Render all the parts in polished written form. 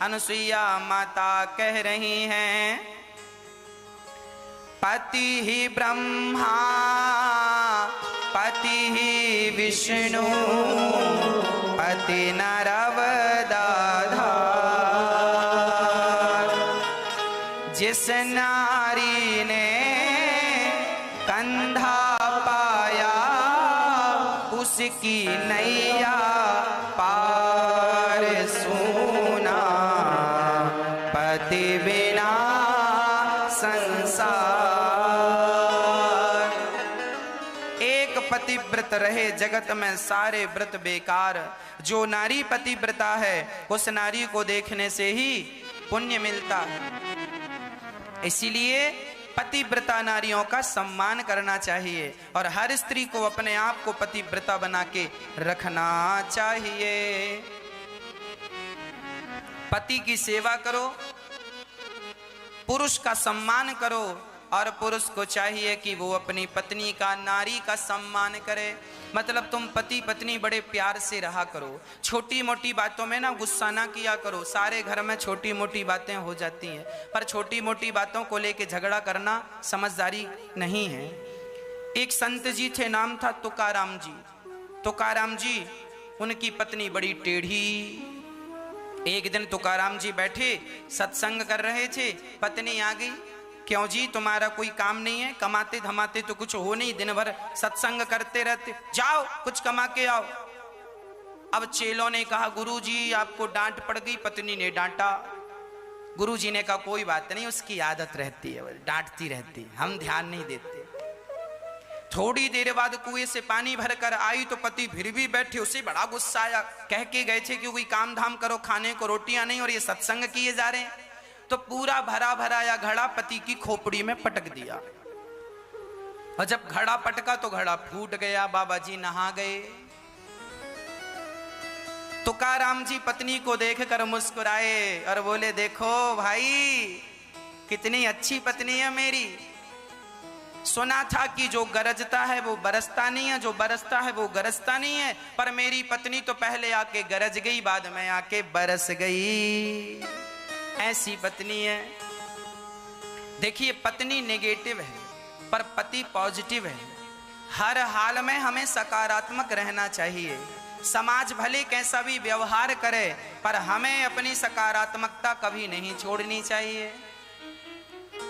अनुसुईया माता कह रही हैं, पति ही ब्रह्मा पति ही विष्णु पति नरवदाधार। जिस नारी ने कंधा पाया उसकी नैया पार सूना, पति बिना संसार। एक पतिव्रत रहे जगत में सारे व्रत बेकार। जो नारी पतिव्रता है उस नारी को देखने से ही पुण्य मिलता है। इसीलिए पतिव्रता नारियों का सम्मान करना चाहिए और हर स्त्री को अपने आप को पतिव्रता बना के रखना चाहिए। पति की सेवा करो, पुरुष का सम्मान करो और पुरुष को चाहिए कि वो अपनी पत्नी का, नारी का सम्मान करे। मतलब तुम पति पत्नी बड़े प्यार से रहा करो, छोटी मोटी बातों में ना गुस्सा ना किया करो। सारे घर में छोटी मोटी बातें हो जाती हैं, पर छोटी मोटी बातों को लेके झगड़ा करना समझदारी नहीं है। एक संत जी थे, नाम था तुकाराम जी। तुकाराम जी, उनकी पत्नी बड़ी टेढ़ी। एक दिन तुकाराम जी बैठे सत्संग कर रहे थे, पत्नी आ गई। क्यों जी, तुम्हारा कोई काम नहीं है? कमाते धमाते तो कुछ हो नहीं, दिन भर सत्संग करते रहते, जाओ कुछ कमा के आओ। अब चेलों ने कहा, गुरु जी आपको डांट पड़ गई। पत्नी ने डांटा। गुरु जी ने कहा कोई बात नहीं, उसकी आदत रहती है, डांटती रहती है, हम ध्यान नहीं देते। थोड़ी देर बाद कुएं से पानी भर कर आई तो पति फिर भी बैठे। उसे बड़ा गुस्सा आया। कह के गए थे कि कोई काम धाम करो, खाने को रोटियां नहीं और ये सत्संग किए जा रहे हैं। तो पूरा भरा भरा या घड़ा पति की खोपड़ी में पटक दिया और जब घड़ा पटका तो घड़ा फूट गया। बाबा जी नहा गए। तुकाराम जी पत्नी को देखकर मुस्कुराए और बोले, देखो भाई कितनी अच्छी पत्नी है मेरी। सुना था कि जो गरजता है वो बरसता नहीं है, जो बरसता है वो गरजता नहीं है, पर मेरी पत्नी तो पहले आके गरज गई, बाद में आके बरस गई। ऐसी पत्नी है। देखिए, पत्नी नेगेटिव है पर पति पॉजिटिव है। हर हाल में हमें सकारात्मक रहना चाहिए। समाज भले कैसा भी व्यवहार करे पर हमें अपनी सकारात्मकता कभी नहीं छोड़नी चाहिए।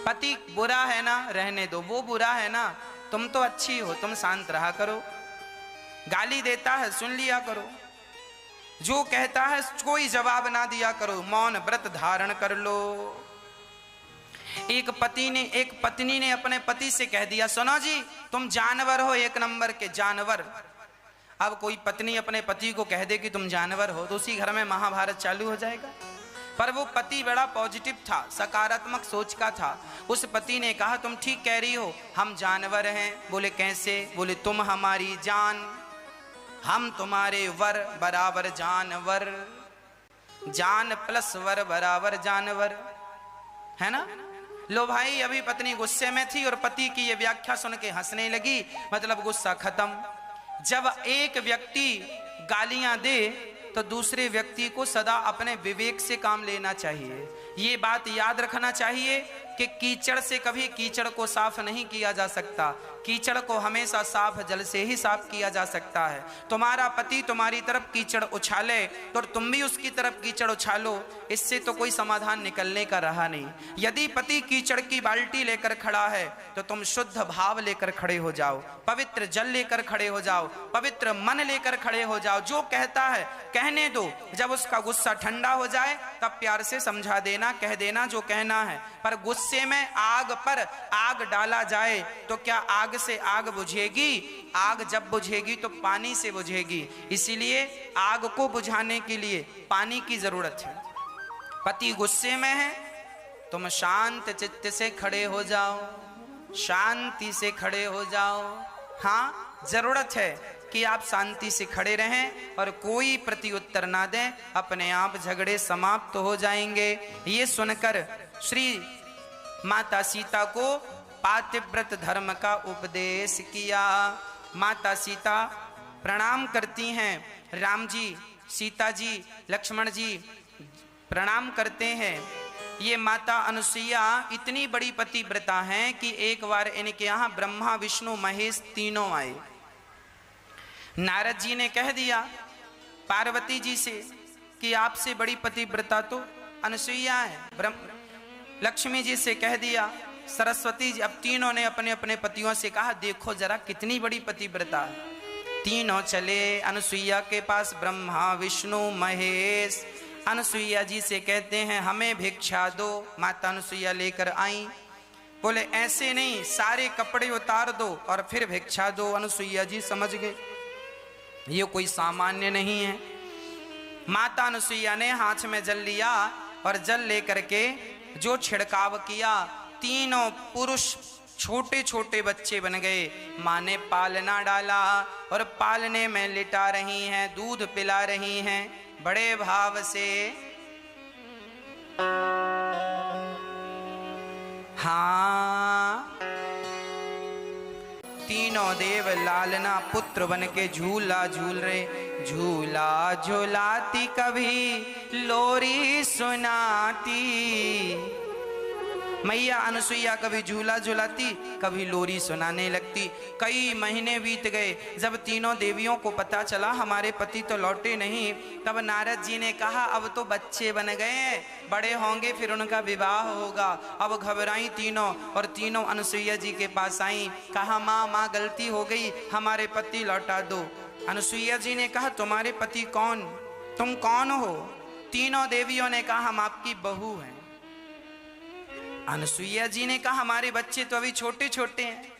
पति बुरा है ना, रहने दो, वो बुरा है ना, तुम तो अच्छी हो, तुम शांत रहा करो। गाली देता है सुन लिया करो, जो कहता है कोई जवाब ना दिया करो, मौन व्रत धारण कर लो। एक पत्नी ने अपने पति से कह दिया, सुनो जी तुम जानवर हो, एक नंबर के जानवर। अब कोई पत्नी अपने पति को कह दे कि तुम जानवर हो तो उसी घर में महाभारत चालू हो जाएगा। पर वो पति बड़ा पॉजिटिव था, सकारात्मक सोच का था। उस पति ने कहा, तुम ठीक कह रही हो, हम जानवर हैं। बोले कैसे? बोले तुम हमारी जान, हम तुम्हारे वर बराबर जानवर, जान प्लस वर बराबर जानवर, है ना। लो भाई, अभी पत्नी गुस्से में थी और पति की ये व्याख्या सुन के हंसने लगी, मतलब गुस्सा खत्म। जब एक व्यक्ति गालियां दे तो दूसरे व्यक्ति को सदा अपने विवेक से काम लेना चाहिए। ये बात याद रखना चाहिए कि कीचड़ से कभी कीचड़ को साफ नहीं किया जा सकता, कीचड़ को हमेशा साफ जल से ही साफ किया जा सकता है। तुम्हारा पति तुम्हारी तरफ कीचड़ उछाले तो तुम भी उसकी तरफ कीचड़ उछालो, इससे तो कोई समाधान निकलने का रहा नहीं। यदि पति कीचड़ की बाल्टी लेकर खड़ा है तो तुम शुद्ध भाव लेकर खड़े हो जाओ, पवित्र जल लेकर खड़े हो जाओ, पवित्र मन लेकर खड़े हो जाओ। जो कहता है कहने दो, जब उसका गुस्सा ठंडा हो जाए तब प्यार से समझा देना, कह देना जो कहना है। पर गुस्से में आग पर आग डाला जाए तो क्या आग से आग बुझेगी? आग जब बुझेगी तो पानी से बुझेगी। इसीलिए आग को बुझाने के लिए पानी की जरूरत है। पति गुस्से में है, तुम शांत चित्त से खड़े हो जाओ, शांति से खड़े हो जाओ। हाँ, जरूरत है कि आप शांति से खड़े रहें और कोई प्रत्युत्तर ना दें, अपने आप झगड़े समाप्त हो जाएंगे। ये सुनकर श्री माता सीता को पातिव्रत धर्म का उपदेश किया। माता सीता प्रणाम करती हैं, राम जी, सीता जी, लक्ष्मण जी, प्रणाम करते हैं। ये माता अनुसुईया इतनी बड़ी पतिव्रता हैं कि एक बार इनके यहाँ ब्रह्मा विष्णु महेश तीनों आए। नारद जी ने कह दिया पार्वती जी से कि आपसे बड़ी पतिव्रता तो अनुसुईया है। लक्ष्मी जी से कह दिया, सरस्वती जी। अब तीनों ने अपने अपने पतियों से कहा देखो जरा कितनी बड़ी पतिव्रता है। तीनों चले अनुसुईया के पास, ब्रह्मा विष्णु महेश। अनुसुईया जी से कहते हैं हमें भिक्षा दो। माता अनुसुईया लेकर आई। बोले ऐसे नहीं, सारे कपड़े उतार दो और फिर भिक्षा दो। अनुसुईया जी समझ गए ये कोई सामान्य नहीं है। माता अनुसुईया ने हाथ में जल लिया और जल लेकर के जो छिड़काव किया, तीनों पुरुष छोटे छोटे बच्चे बन गए। माँ ने पालना डाला और पालने में लिटा रही हैं, दूध पिला रही हैं बड़े भाव से। हाँ, तीनों देव लालना पुत्र बन के झूला झूल रहे। झूला झूलाती कभी लोरी सुनाती। मैया अनुसुईया कभी झूला झुलाती कभी लोरी सुनाने लगती। कई महीने बीत गए। जब तीनों देवियों को पता चला हमारे पति तो लौटे नहीं, तब नारद जी ने कहा अब तो बच्चे बन गए, बड़े होंगे फिर उनका विवाह होगा। अब घबराई तीनों और तीनों अनुसुईया जी के पास आई। कहा माँ माँ गलती हो गई, हमारे पति लौटा दो। अनुसुईया जी ने कहा तुम्हारे पति कौन, तुम कौन हो? तीनों देवियों ने कहा हम आपकी बहू हैं। अनुसुईया जी ने कहा हमारे बच्चे तो अभी छोटे छोटे हैं,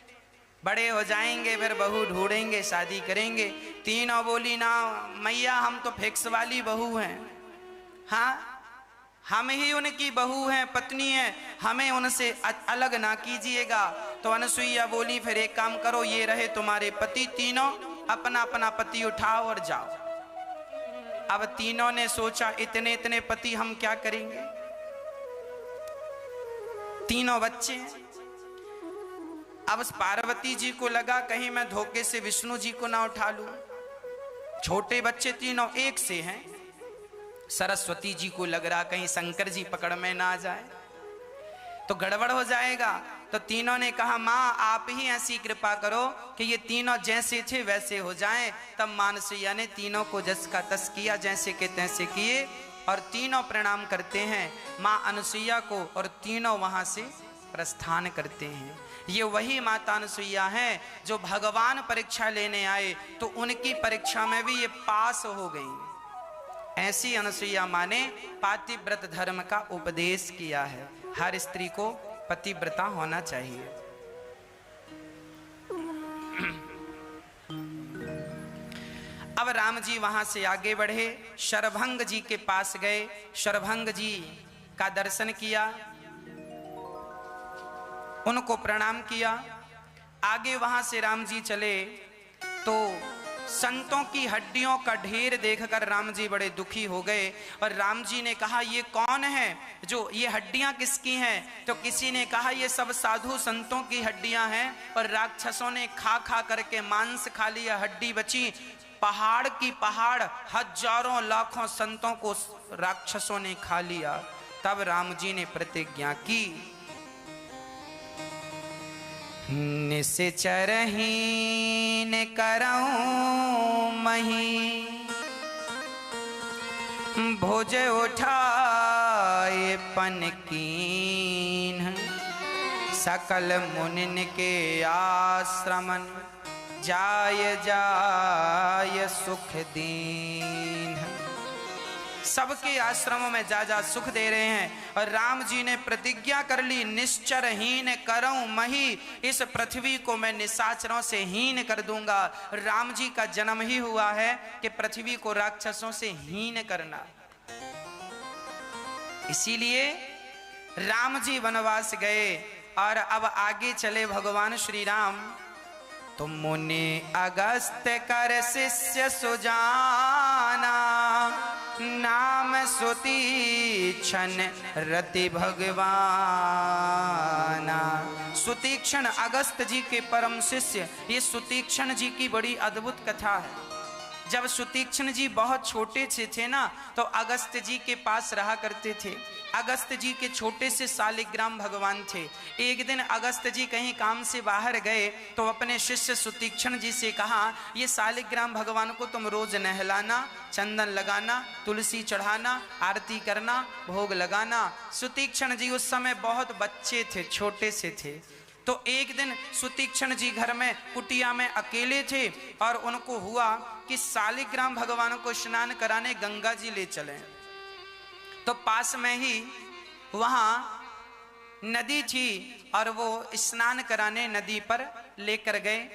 बड़े हो जाएंगे फिर बहू ढूंढेंगे, शादी करेंगे। तीनों बोली ना मैया हम तो फिक्स वाली बहू हैं। हाँ, हम ही उनकी बहू हैं, पत्नी हैं, हमें उनसे अलग ना कीजिएगा। तो अनुसुईया बोली फिर एक काम करो, ये रहे तुम्हारे पति, तीनों अपना अपना पति उठाओ और जाओ। अब तीनों ने सोचा इतने इतने पति हम क्या करेंगे, तीनों बच्चे हैं। अब पार्वती जी को लगा कहीं मैं धोखे से विष्णु जी को ना उठा लूं। छोटे बच्चे तीनों एक से हैं। सरस्वती जी को लग रहा कहीं शंकर जी पकड़ में ना आ जाए तो गड़बड़ हो जाएगा। तो तीनों ने कहा माँ आप ही ऐसी कृपा करो कि ये तीनों जैसे थे वैसे हो जाएं। तब माँ अनुसुईया ने तीनों को जस का तस किया, जैसे के तैसे किए और तीनों प्रणाम करते हैं माँ अनुसुईया को और तीनों वहां से प्रस्थान करते हैं। ये वही माता अनुसुईया हैं जो भगवान परीक्षा लेने आए तो उनकी परीक्षा में भी ये पास हो गई। ऐसी अनुसुईया माँ ने पातिव्रत धर्म का उपदेश किया है। हर स्त्री को पतिव्रता होना चाहिए। अब राम जी वहां से आगे बढ़े, शरभंग जी के पास गए, शरभंग जी का दर्शन किया, उनको प्रणाम किया। आगे वहां से राम जी चले तो संतों की हड्डियों का ढेर देखकर राम जी बड़े दुखी हो गए और राम जी ने कहा ये कौन है, जो ये हड्डियां किसकी हैं? तो किसी ने कहा ये सब साधु संतों की हड्डियां हैं और राक्षसों ने खा खा करके मांस खा लिया, हड्डी बची। पहाड़ की पहाड़ हजारों लाखों संतों को राक्षसों ने खा लिया। तब राम जी ने प्रतिज्ञा की निश्चर हीन करऊं मही, भुज उठाए पनकीन, सकल मुनिन के आश्रमन जाय जाय सुख दीन। सबके आश्रमों में जा जा सुख दे रहे हैं और राम जी ने प्रतिज्ञा कर ली निश्चरहीन करऊं मही, इस पृथ्वी को मैं निशाचरों से हीन कर दूंगा। राम जी का जन्म ही हुआ है कि पृथ्वी को राक्षसों से हीन करना। इसीलिए राम जी वनवास गए और अब आगे चले भगवान श्री राम। तुम मुनि अगस्त कर शिष्य सुजाना, नाम सुतीक्षण रति भगवाना। सुतीक्षण अगस्त जी के परम शिष्य, ये सुतीक्षण जी की बड़ी अद्भुत कथा है। जब सुतीक्ष्ण जी बहुत छोटे से थे ना, तो अगस्त जी के पास रहा करते थे। अगस्त जी के छोटे से शालिग्राम भगवान थे। एक दिन अगस्त जी कहीं काम से बाहर गए तो अपने शिष्य सुतीक्ष्ण जी से कहा, ये शालिग्राम भगवान को तुम रोज नहलाना, चंदन लगाना, तुलसी चढ़ाना, आरती करना, भोग लगाना। सुतीक्ष्ण जी उस समय बहुत बच्चे थे, छोटे से थे। तो एक दिन सुतीक्ष्ण जी घर में कुटिया में अकेले थे और उनको हुआ कि शालिग्राम भगवान को स्नान कराने गंगा जी ले चलें। तो पास में ही वहां नदी थी और वो स्नान कराने नदी पर लेकर गए।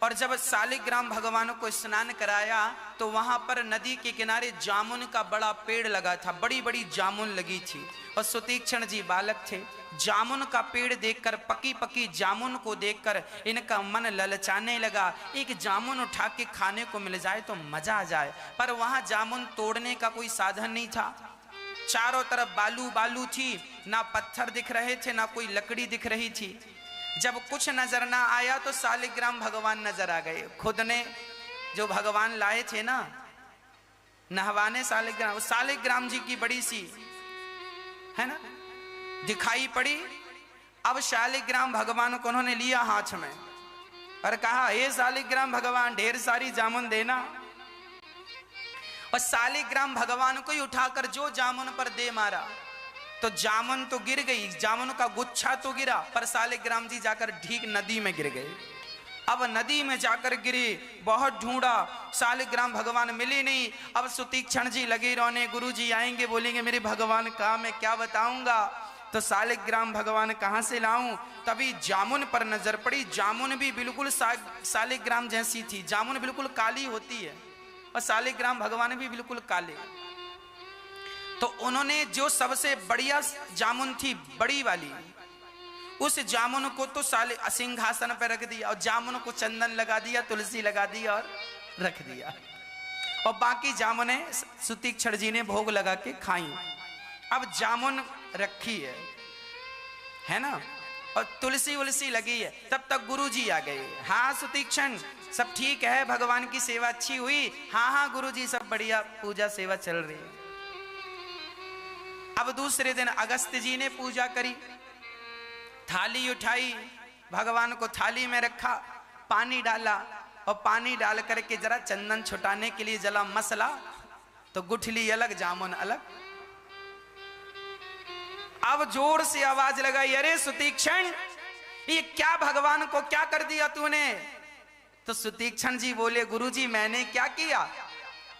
और जब शालिग्राम भगवान को स्नान कराया तो वहां पर नदी के किनारे जामुन का बड़ा पेड़ लगा था, बड़ी बड़ी जामुन लगी थी। और सुतीक्ष्ण जी बालक थे। जामुन का पेड़ देखकर, पकी पकी जामुन को देखकर इनका मन ललचाने लगा। एक जामुन उठा के खाने को मिल जाए तो मजा आ जाए। पर वहां जामुन तोड़ने का कोई साधन नहीं था। चारों तरफ बालू बालू थी, ना पत्थर दिख रहे थे, ना कोई लकड़ी दिख रही थी। जब कुछ नजर ना आया तो शालिग्राम भगवान नजर आ गए। खुद ने जो भगवान लाए थे ना नहवाने, शालिग्राम जी की बड़ी सी है ना दिखाई पड़ी। अब शालिग्राम भगवान को उन्होंने लिया हाथ में और कहा, हे शालिग्राम भगवान, ढेर सारी जामुन देना। और शालिग्राम भगवान को ही उठाकर जो जामुन पर दे मारा तो जामुन तो गिर गई, जामुन का गुच्छा तो गिरा, पर शालिग्राम जी जाकर ठीक नदी में गिर गए। अब नदी में जाकर गिरे, बहुत ढूंढा, शालिग्राम भगवान मिले नहीं। अब सुतीक्ष्ण जी लगे रोने, गुरु जी आएंगे बोलेंगे मेरे भगवान कहाँ, मैं क्या बताऊंगा। तो शालिग्राम भगवान कहाँ से लाऊं। तभी जामुन पर नजर पड़ी। जामुन भी बिल्कुल शालिग्राम जैसी थी। जामुन बिल्कुल काली होती है और शालिग्राम भगवान भी बिल्कुल काले। तो उन्होंने जो सबसे बढ़िया जामुन थी, बड़ी वाली, उस जामुन को तो सिंहासन पर रख दिया और जामुन को चंदन लगा दिया, तुलसी लगा दी और रख दिया। और बाकी जामुने सुतीक्ष्ण जी ने भोग लगा के खाई। अब जामुन रखी है ना, और तुलसी उलसी लगी है। तब तक गुरु जी आ गए। हाँ सुतीक्ष्ण, सब ठीक है, भगवान की सेवा अच्छी हुई। हाँ हाँ गुरु जी, सब बढ़िया, पूजा सेवा चल रही है। अब दूसरे दिन अगस्त जी ने पूजा करी, थाली उठाई, भगवान को थाली में रखा, पानी डाला और पानी डाल करके जरा चंदन छुटाने के लिए जला मसला, तो गुठली अलग, जामुन अलग। अब जोर से आवाज लगाई, अरे सुतीक्ष्ण, ये क्या भगवान को क्या कर दिया तूने। तो सुतीक्ष्ण जी बोले, गुरुजी मैंने क्या किया,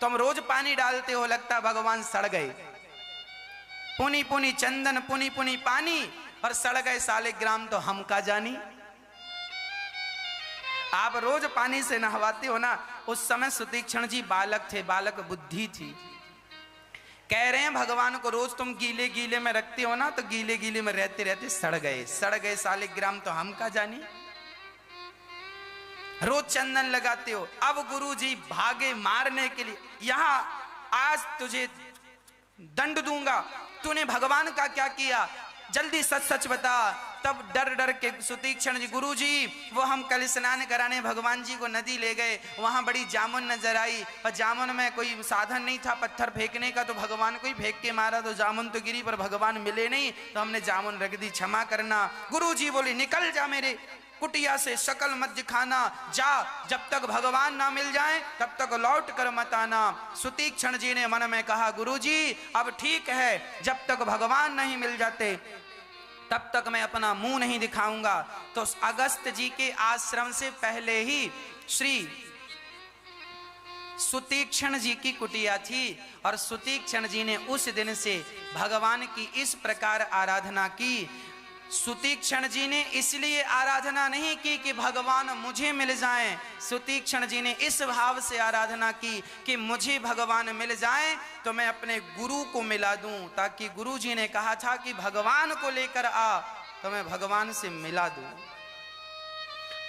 तुम रोज पानी डालते हो, लगता भगवान सड़ गए। पुनी पुनी चंदन, पुनी पुनी पानी, और सड़ गए शालिग्राम तो हम का जानी। आप रोज पानी से नहवाते हो ना। उस समय सुतीक्ष्ण जी बालक थे, बालक बुद्धि थी। कह रहे हैं भगवान को रोज तुम गीले गीले में रखते हो ना, तो गीले गीले में रहते रहते सड़ गए शालिग्राम तो हम का जानी। रोज चंदन लगाते हो। अब गुरु जी भागे मारने के लिए, यहां आज तुझे दंड दूंगा, तूने भगवान का क्या किया, जल्दी सच सच बता। तब डर डर के सुतीक्ष्ण जी, गुरु जी वो हम कल स्नान कराने भगवान जी को नदी ले गए, वहां बड़ी जामुन नजर आई, और जामुन में कोई साधन नहीं था पत्थर फेंकने का, तो भगवान को ही फेंक के मारा, तो जामुन तो गिरी पर भगवान मिले नहीं, तो हमने जामुन रख दी, क्षमा करना। गुरु जी बोले, निकल जा मेरे कुटिया से, शकल मत दिखाना, जा, जब तक भगवान ना मिल जाए तब तक लौट कर मत आना। सुतीक्ष्ण जी ने मन में कहा, गुरुजी अब ठीक है, जब तक भगवान नहीं मिल जाते तब तक मैं अपना मुंह नहीं दिखाऊंगा। तो अगस्त जी के आश्रम से पहले ही श्री सुतीक्ष्ण जी की कुटिया थी, और सुतीक्ष्ण जी ने उस दिन से भगवान की इस प्रकार आराधना की। सुतीक्ष्ण जी ने इसलिए आराधना नहीं की कि भगवान मुझे मिल जाएं, सुतीक्ष्ण जी ने इस भाव से आराधना की कि मुझे भगवान मिल जाएं तो मैं अपने गुरु को मिला दूं, ताकि गुरु जी ने कहा था कि भगवान को लेकर आ, तो मैं भगवान से मिला दूं।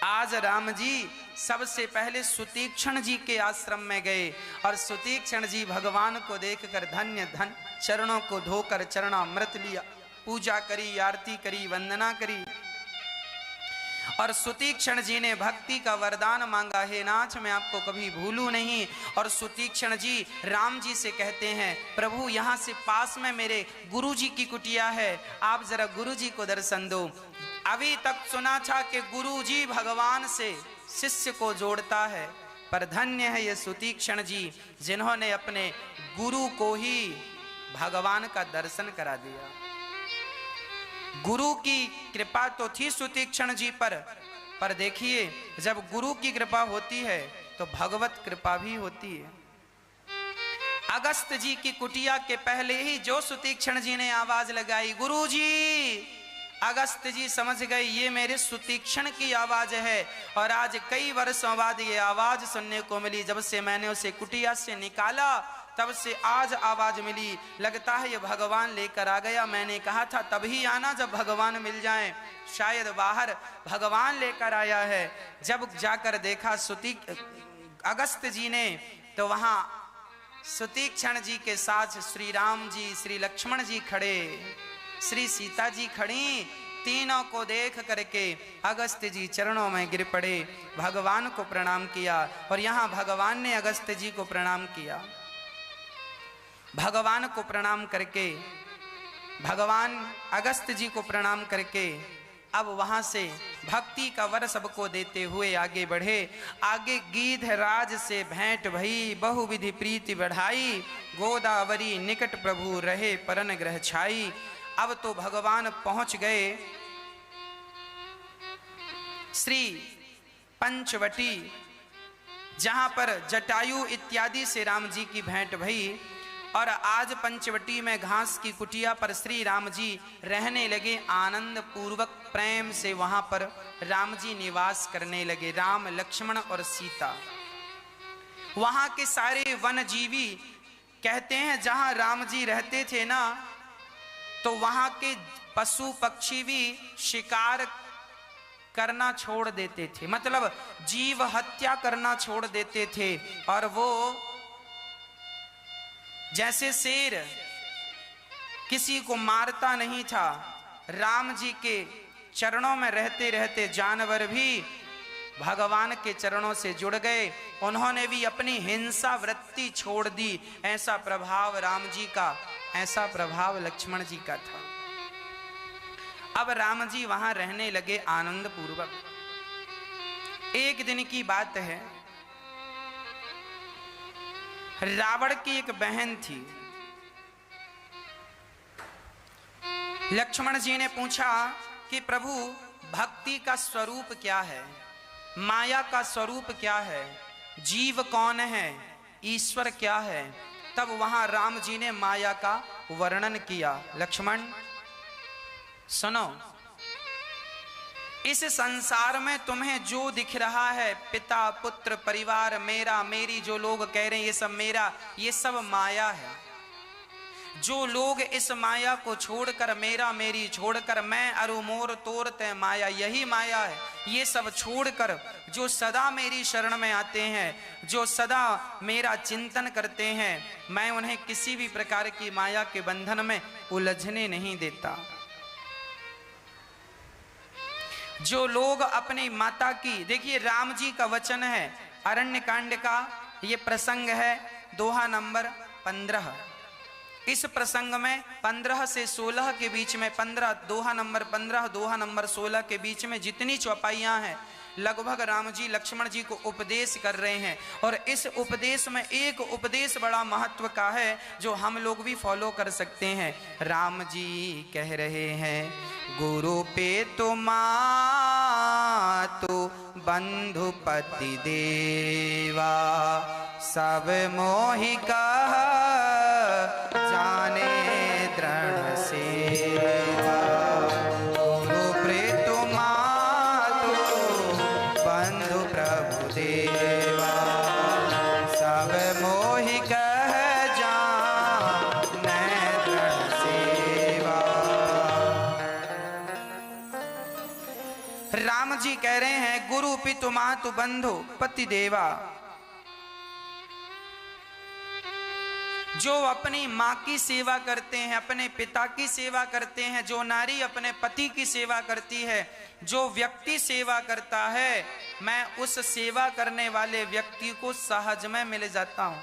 आज राम जी सबसे पहले सुतीक्ष्ण जी के आश्रम में गए, और सुतीक्ष्ण जी भगवान को देखकर धन्य धन, चरणों को धोकर चरणामृत लिया, पूजा करी, आरती करी, वंदना करी। और सुतीक्षण जी ने भक्ति का वरदान मांगा, हे नाथ मैं आपको कभी भूलूं नहीं। और सुतीक्षण जी राम जी से कहते हैं, प्रभु यहाँ से पास में मेरे गुरु जी की कुटिया है, आप जरा गुरु जी को दर्शन दो। अभी तक सुना था कि गुरु जी भगवान से शिष्य को जोड़ता है, पर धन्य है ये सुतीक्षण जी जिन्होंने अपने गुरु को ही भगवान का दर्शन करा दिया। गुरु की कृपा तो थी सुतीक्षण जी पर देखिए जब गुरु की कृपा होती है तो भगवत कृपा भी होती है। अगस्त जी की कुटिया के पहले ही जो सुतीक्षण जी ने आवाज लगाई, गुरु जी, अगस्त जी समझ गए ये मेरे सुतीक्षण की आवाज है। और आज कई वर्षों बाद ये आवाज सुनने को मिली, जब से मैंने उसे कुटिया से निकाला तब से आज आवाज मिली। लगता है ये भगवान लेकर आ गया। मैंने कहा था तभी आना जब भगवान मिल जाएं, शायद बाहर भगवान लेकर आया है। जब जाकर देखा अगस्त जी ने, तो वहां सुतीक्षण जी के साथ श्री राम जी, श्री लक्ष्मण जी खड़े, श्री सीता जी खड़ी। तीनों को देख करके अगस्त जी चरणों में गिर पड़े, भगवान को प्रणाम किया। और यहाँ भगवान ने अगस्त जी को प्रणाम किया। भगवान को प्रणाम करके, भगवान अगस्त जी को प्रणाम करके अब वहां से भक्ति का वर सबको देते हुए आगे बढ़े। आगे गीधराज से भेंट भई, बहुविधि प्रीति बढ़ाई, गोदावरी निकट प्रभु रहे परन ग्रह छाई। अब तो भगवान पहुंच गए श्री पंचवटी, जहां पर जटायु इत्यादि से राम जी की भेंट भई। और आज पंचवटी में घास की कुटिया पर श्री राम जी रहने लगे। आनंद पूर्वक प्रेम से वहां पर राम जी निवास करने लगे, राम लक्ष्मण और सीता। वहां के सारे वनजीवी कहते हैं जहां राम जी रहते थे ना, तो वहां के पशु पक्षी भी शिकार करना छोड़ देते थे, मतलब जीव हत्या करना छोड़ देते थे। और वो जैसे शेर किसी को मारता नहीं था, राम जी के चरणों में रहते रहते जानवर भी भगवान के चरणों से जुड़ गए। उन्होंने भी अपनी हिंसा वृत्ति छोड़ दी। ऐसा प्रभाव राम जी का, ऐसा प्रभाव लक्ष्मण जी का था। अब राम जी वहां रहने लगे आनंद पूर्वक। एक दिन की बात है, रावण की एक बहन थी। लक्ष्मण जी ने पूछा कि प्रभु भक्ति का स्वरूप क्या है, माया का स्वरूप क्या है, जीव कौन है, ईश्वर क्या है। तब वहां राम जी ने माया का वर्णन किया। लक्ष्मण सुनो, इस संसार में तुम्हें जो दिख रहा है, पिता पुत्र परिवार, मेरा मेरी, जो लोग कह रहे हैं ये सब मेरा, ये सब माया है। जो लोग इस माया को छोड़कर, मेरा मेरी छोड़कर, मैं अरु मोर तोर तय माया, यही माया है, ये सब छोड़कर जो सदा मेरी शरण में आते हैं, जो सदा मेरा चिंतन करते हैं, मैं उन्हें किसी भी प्रकार की माया के बंधन में उलझने नहीं देता। जो लोग अपनी माता की, देखिए राम जी का वचन है, अरण्य कांड का ये प्रसंग है, दोहा नंबर 15। इस प्रसंग में 15 से 16 के बीच में, 15 दोहा नंबर 15 दोहा नंबर 16 के बीच में जितनी चौपाइयां हैं, लगभग राम जी लक्ष्मण जी को उपदेश कर रहे हैं। और इस उपदेश में एक उपदेश बड़ा महत्व का है जो हम लोग भी फॉलो कर सकते हैं। राम जी कह रहे हैं, गुरु पे तो मातु बंधु पति देवा, सब मोहि कह जाने दृढ़ सेवा। गुरु प्रीत मातु बंधु प्रभु देवा, सब मोहि कह जाने दृढ़ सेवा। राम जी कह रहे हैं, गुरु पितु मातु बंधु पति देवा, जो अपनी माँ की सेवा करते हैं, अपने पिता की सेवा करते हैं, जो नारी अपने पति की सेवा करती है, जो व्यक्ति सेवा करता है, मैं उस सेवा करने वाले व्यक्ति को सहज में मिल जाता हूं।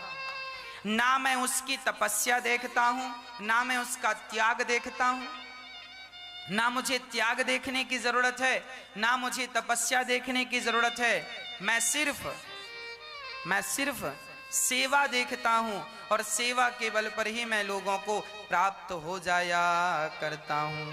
ना मैं उसकी तपस्या देखता हूं, ना मैं उसका त्याग देखता हूं, ना मुझे त्याग देखने की जरूरत है, ना मुझे तपस्या देखने की जरूरत है। मैं सिर्फ सेवा देखता हूं और सेवा के बल पर ही मैं लोगों को प्राप्त हो जाया करता हूं।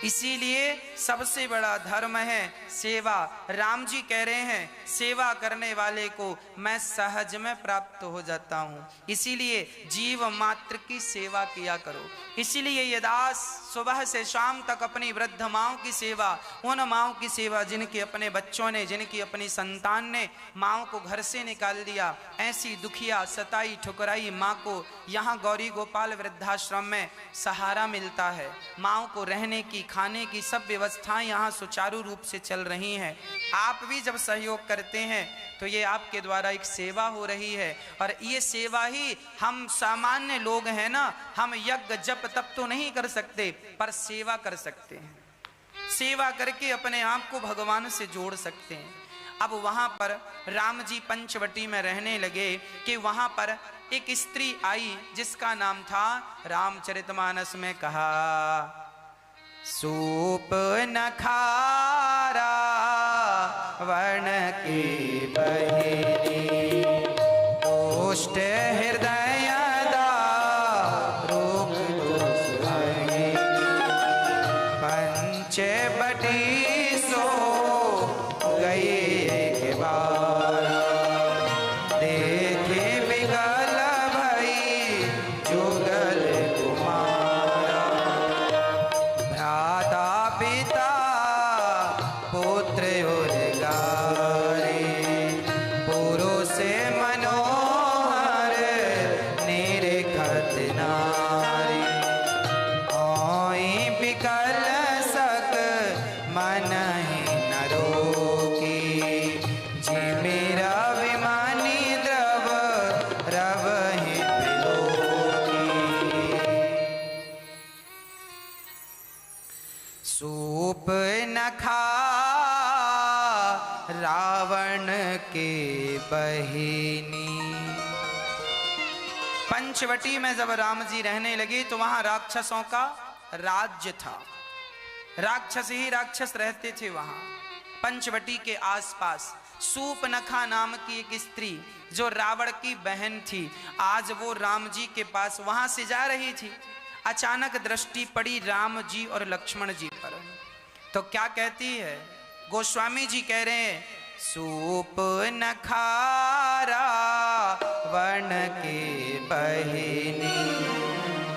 इसीलिए सबसे बड़ा धर्म है सेवा। राम जी कह रहे हैं सेवा करने वाले को मैं सहज में प्राप्त हो जाता हूं। इसीलिए जीव मात्र की सेवा किया करो। इसीलिए ये दास सुबह से शाम तक अपनी वृद्ध माँओं की सेवा, उन माँओं की सेवा जिनके अपने बच्चों ने, जिनकी अपनी संतान ने माँओं को घर से निकाल दिया, ऐसी दुखिया सताई ठुकराई माँ को यहाँ गौरी गोपाल वृद्धाश्रम में सहारा मिलता है। माँओं को रहने की, खाने की सब व्यवस्थाएं यहाँ सुचारू रूप से चल रही हैं। आप भी जब सहयोग करते हैं तो ये आपके द्वारा एक सेवा हो रही है। और ये सेवा ही, हम सामान्य लोग हैं ना, हम यज्ञ जप तप तो नहीं कर सकते, पर सेवा कर सकते हैं। सेवा करके अपने आप को भगवान से जोड़ सकते हैं। अब वहां पर राम जी पंचवटी में रहने लगे कि वहां पर एक स्त्री आई जिसका नाम था, रामचरितमानस में कहा, सूप न खारा वर्ण की बहिनी, दुष्ट हृदय दारुक दुष्मणी, पंचवटी सो गई एक बार, देखे बिगल भई जुगल कुमारा, भ्राता पिता पुत्र और गारी, पुरुष मनोहर निरखत नारी, ओई बिकल सक मन ही न रोकी, जी मेरा विमानी द्रव रव ही त्रिलोकी, सूप न खा रावण के बहिनी। पंचवटी में जब राम जी रहने लगे तो वहां राक्षसों का राज्य था। राक्षस ही राक्षस रहते थे वहां पंचवटी के आसपास। सूपनखा नाम की एक स्त्री जो रावण की बहन थी, आज वो राम जी के पास वहां से जा रही थी। अचानक दृष्टि पड़ी राम जी और लक्ष्मण जी पर, तो क्या कहती है? गोस्वामी जी कह रहे हैं, सूपनखा रावण की बहिनी,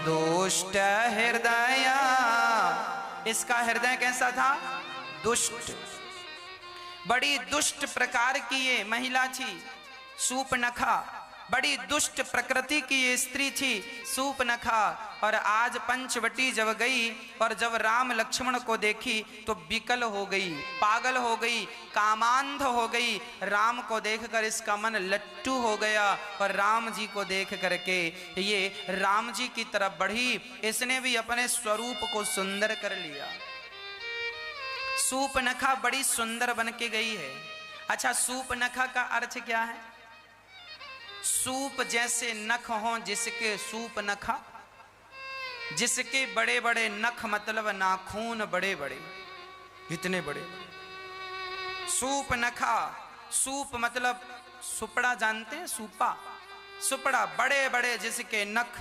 दुष्ट हृदय। इसका हृदय कैसा था? दुष्ट, बड़ी दुष्ट प्रकार की ये महिला थी सूपनखा, बड़ी दुष्ट प्रकृति की ये स्त्री थी सूपनखा। और आज पंचवटी जब गई और जब राम लक्ष्मण को देखी तो विकल हो गई, पागल हो गई, कामांध हो गई। राम को देखकर इसका मन लट्टू हो गया और राम जी को देख करके ये राम जी की तरफ बढ़ी। इसने भी अपने स्वरूप को सुंदर कर लिया। सूपनखा बड़ी सुंदर बन के गई है। अच्छा, सूपनखा का अर्थ क्या है? सूप जैसे नख हों जिसके सूपनखा, जिसके बड़े बड़े नख मतलब नाखून बड़े बड़े, इतने बड़े बड़े। सूपनखा, सूप मतलब सुपड़ा, जानते हैं सूपा, सुपड़ा, बड़े बड़े जिसके नख।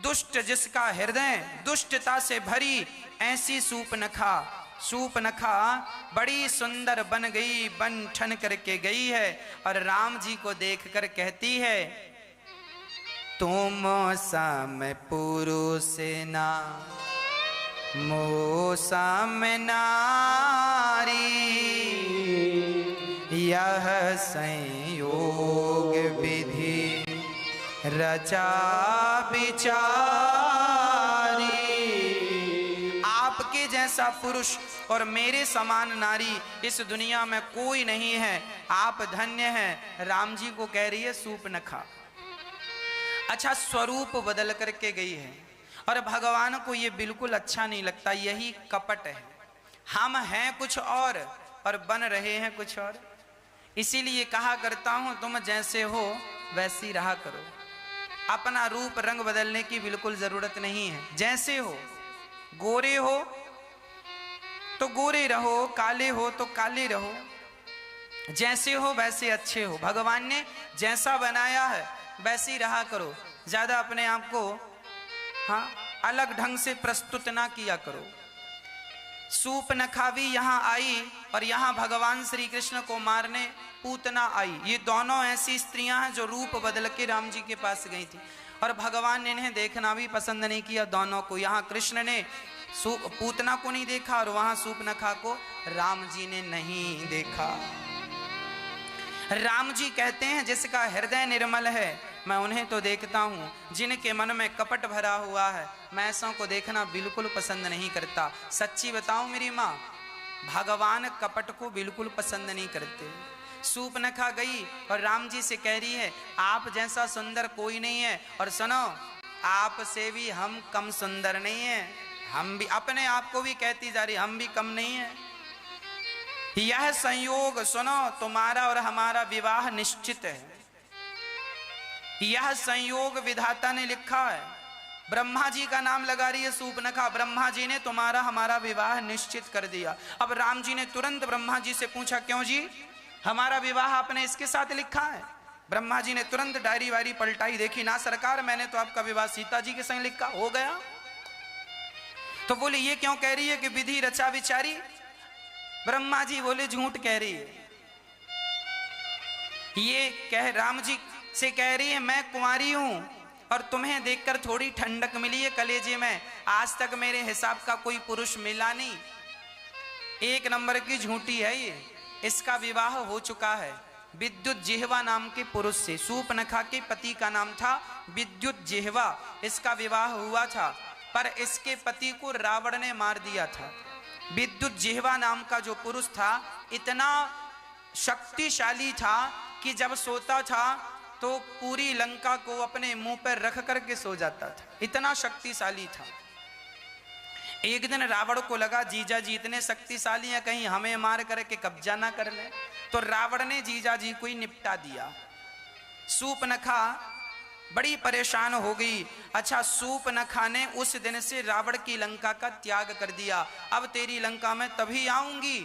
दुष्ट जिसका हृदय दुष्टता से भरी, ऐसी सूपनखा। सूपनखा बड़ी सुंदर बन गई, बन ठन करके गई है और राम जी को देखकर कहती है, तुम सम पुरुष ना मो सम नारी, यह संयोग विधि रचा विचारी। आपके जैसा पुरुष और मेरे समान नारी इस दुनिया में कोई नहीं है, आप धन्य हैं। राम जी को कह रही है सूपनखा। अच्छा, स्वरूप बदल करके गई है और भगवान को ये बिल्कुल अच्छा नहीं लगता। यही कपट है। हम हैं कुछ और बन रहे हैं कुछ और। इसीलिए कहा करता हूं, तुम जैसे हो वैसी रहा करो। अपना रूप रंग बदलने की बिल्कुल जरूरत नहीं है। जैसे हो, गोरे हो तो गोरे रहो, काले हो तो काले रहो, जैसे हो वैसे अच्छे हो। भगवान ने जैसा बनाया है वैसे ही रहा करो। ज्यादा अपने आप को अलग ढंग से प्रस्तुत ना किया करो। सूपनखा भी यहाँ आई और यहाँ भगवान श्री कृष्ण को मारने पूतना आई। ये दोनों ऐसी स्त्रियां हैं जो रूप बदल के राम जी के पास गई थी और भगवान ने इन्हें देखना भी पसंद नहीं किया दोनों को। यहाँ कृष्ण ने पूतना को नहीं देखा और वहां सूपनखा को राम जी ने नहीं देखा। राम जी कहते हैं, जिसका हृदय निर्मल है मैं उन्हें तो देखता हूँ, जिनके मन में कपट भरा हुआ है मैं ऐसों को देखना बिल्कुल पसंद नहीं करता। सच्ची बताऊं मेरी माँ, भगवान कपट को बिल्कुल पसंद नहीं करते। सूपनखा गई और राम जी से कह रही है, आप जैसा सुंदर कोई नहीं है, और सुनो, आपसे भी हम कम सुंदर नहीं है। हम भी अपने आप को भी कहती जा रही, हम भी कम नहीं है। यह संयोग सुनो, तुम्हारा और हमारा विवाह निश्चित है। यह संयोग विधाता ने लिखा है। ब्रह्मा जी का नाम लगा रही है सूपनखा। ब्रह्मा जी ने तुम्हारा हमारा विवाह निश्चित कर दिया। अब राम जी ने तुरंत ब्रह्मा जी से पूछा, क्यों जी, हमारा विवाह आपने इसके साथ लिखा है? ब्रह्मा जी ने तुरंत डायरी वायरी पलटाई, देखी ना सरकार, मैंने तो आपका विवाह सीता जी के संग लिखा, हो गया। तो बोले, ये क्यों कह रही है कि विधि रचा विचारी? ब्रह्मा जी बोले, झूठ कह रही है। ये कह राम जी से कह रही है, मैं कुंवारी हूं और तुम्हें देखकर थोड़ी ठंडक मिली है कलेजे में। आज तक मेरे हिसाब का कोई पुरुष मिला नहीं। एक नंबर की झूठी है ये। इसका विवाह हो चुका है विद्युत जिह्वा नाम के पुरुष से। सूपनखा के पति का नाम था विद्युत जिह्वा। इसका विवाह हुआ था, पर इसके पति को रावण ने मार दिया था। विद्युत जिह्वा नाम का जो पुरुष था इतना शक्तिशाली था कि जब सोता था तो पूरी लंका को अपने मुंह पर रख करके सो जाता था। इतना शक्तिशाली था। एक दिन रावण को लगा, जीजा जी इतने शक्तिशाली हैं, कहीं हमें मार करके कब्जा ना कर ले। तो रावण ने जीजा जी को ही निपटा दिया। सूपनखा बड़ी परेशान हो गई। अच्छा, सूपनखा ने उस दिन से रावण की लंका का त्याग कर दिया। अब तेरी लंका में तभी आऊंगी,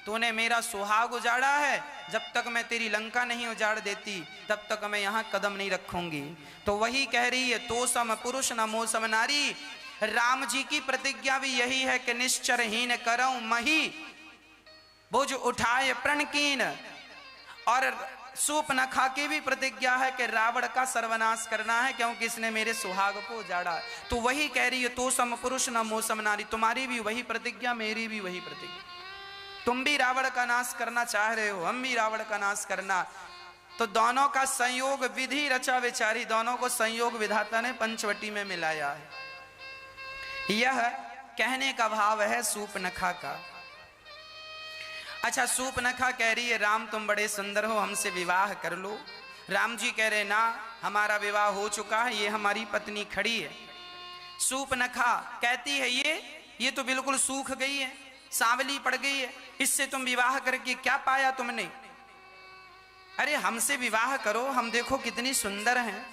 तूने मेरा सुहाग उजाड़ा है, जब तक मैं तेरी लंका नहीं उजाड़ देती तब तक मैं यहाँ कदम नहीं रखूंगी। तो वही कह रही है, तो सम पुरुष न मोसम नारी। राम जी की प्रतिज्ञा भी यही है कि निश्चरहीन करऊं मही, बोझ उठाए प्रणकीन। और सूपनखा की भी प्रतिज्ञा है कि रावण का सर्वनाश करना है, क्योंकि इसने मेरे सुहाग को उजाड़ा। तो वही कह रही है, तो सम पुरुष न मोसम नारी। तुम्हारी भी वही प्रतिज्ञा, मेरी भी वही प्रतिज्ञा। तुम भी रावण का नाश करना चाह रहे हो, हम भी रावण का नाश करना। तो दोनों का संयोग विधि रचा विचारी, दोनों को संयोग विधाता ने पंचवटी में मिलाया है। यह कहने का भाव है सूपनखा का। अच्छा, सूपनखा कह रही है, राम तुम बड़े सुंदर हो, हमसे विवाह कर लो। राम जी कह रहे, ना, हमारा विवाह हो चुका है, ये हमारी पत्नी खड़ी है। सूपनखा कहती है, ये तो बिल्कुल सूख गई है, सांवली पड़ गई है, इससे तुम विवाह करके क्या पाया तुमने? अरे हमसे विवाह करो, हम देखो कितनी सुंदर हैं।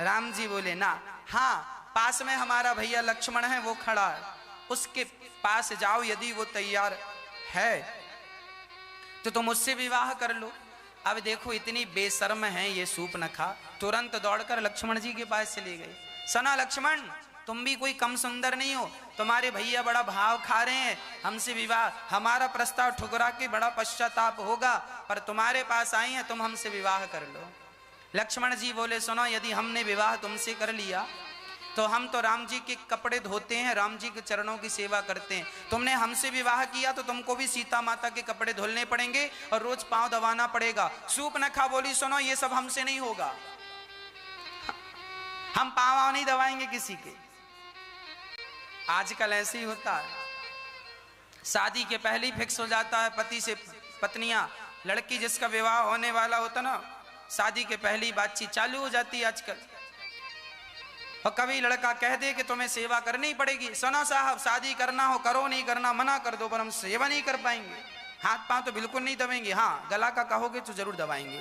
राम जी बोले, ना, हाँ, पास में हमारा भैया लक्ष्मण है, वो खड़ा है, उसके पास जाओ, यदि वो तैयार है तो तुम उससे विवाह कर लो। अब देखो इतनी बेशर्म है ये सूपनखा, तुरंत दौड़कर लक्ष्मण जी के पास चली गई। सना लक्ष्मण, तुम भी कोई कम सुंदर नहीं हो, तुम्हारे भैया बड़ा भाव खा रहे हैं, हमसे विवाह, हमारा प्रस्ताव ठुकरा के बड़ा पश्चाताप होगा, पर तुम्हारे पास आई हैं, तुम हमसे विवाह कर लो। लक्ष्मण जी बोले, सुनो, यदि हमने विवाह तुमसे कर लिया तो हम तो राम जी के कपड़े धोते हैं, राम जी के चरणों की सेवा करते हैं। तुमने हमसे विवाह किया तो तुमको भी सीता माता के कपड़े धुलने पड़ेंगे और रोज पांव दबाना पड़ेगा। सूपनखा बोली, सुनो, ये सब हमसे नहीं होगा, हम पांव नहीं दबाएंगे किसी के। आजकल ऐसे ही होता है, शादी के पहले ही फिक्स हो जाता है पति से पत्नियां। लड़की जिसका विवाह होने वाला होता ना, शादी के पहले ही बातचीत चालू हो जाती है आजकल। और कभी लड़का कह दे कि तुम्हें सेवा करनी पड़ेगी, सुनो साहब शादी करना हो करो, नहीं करना मना कर दो, पर हम सेवा नहीं कर पाएंगे, हाथ पांव तो बिल्कुल नहीं दबाएंगे, हाँ गला का कहोगे तो जरूर दबाएंगे।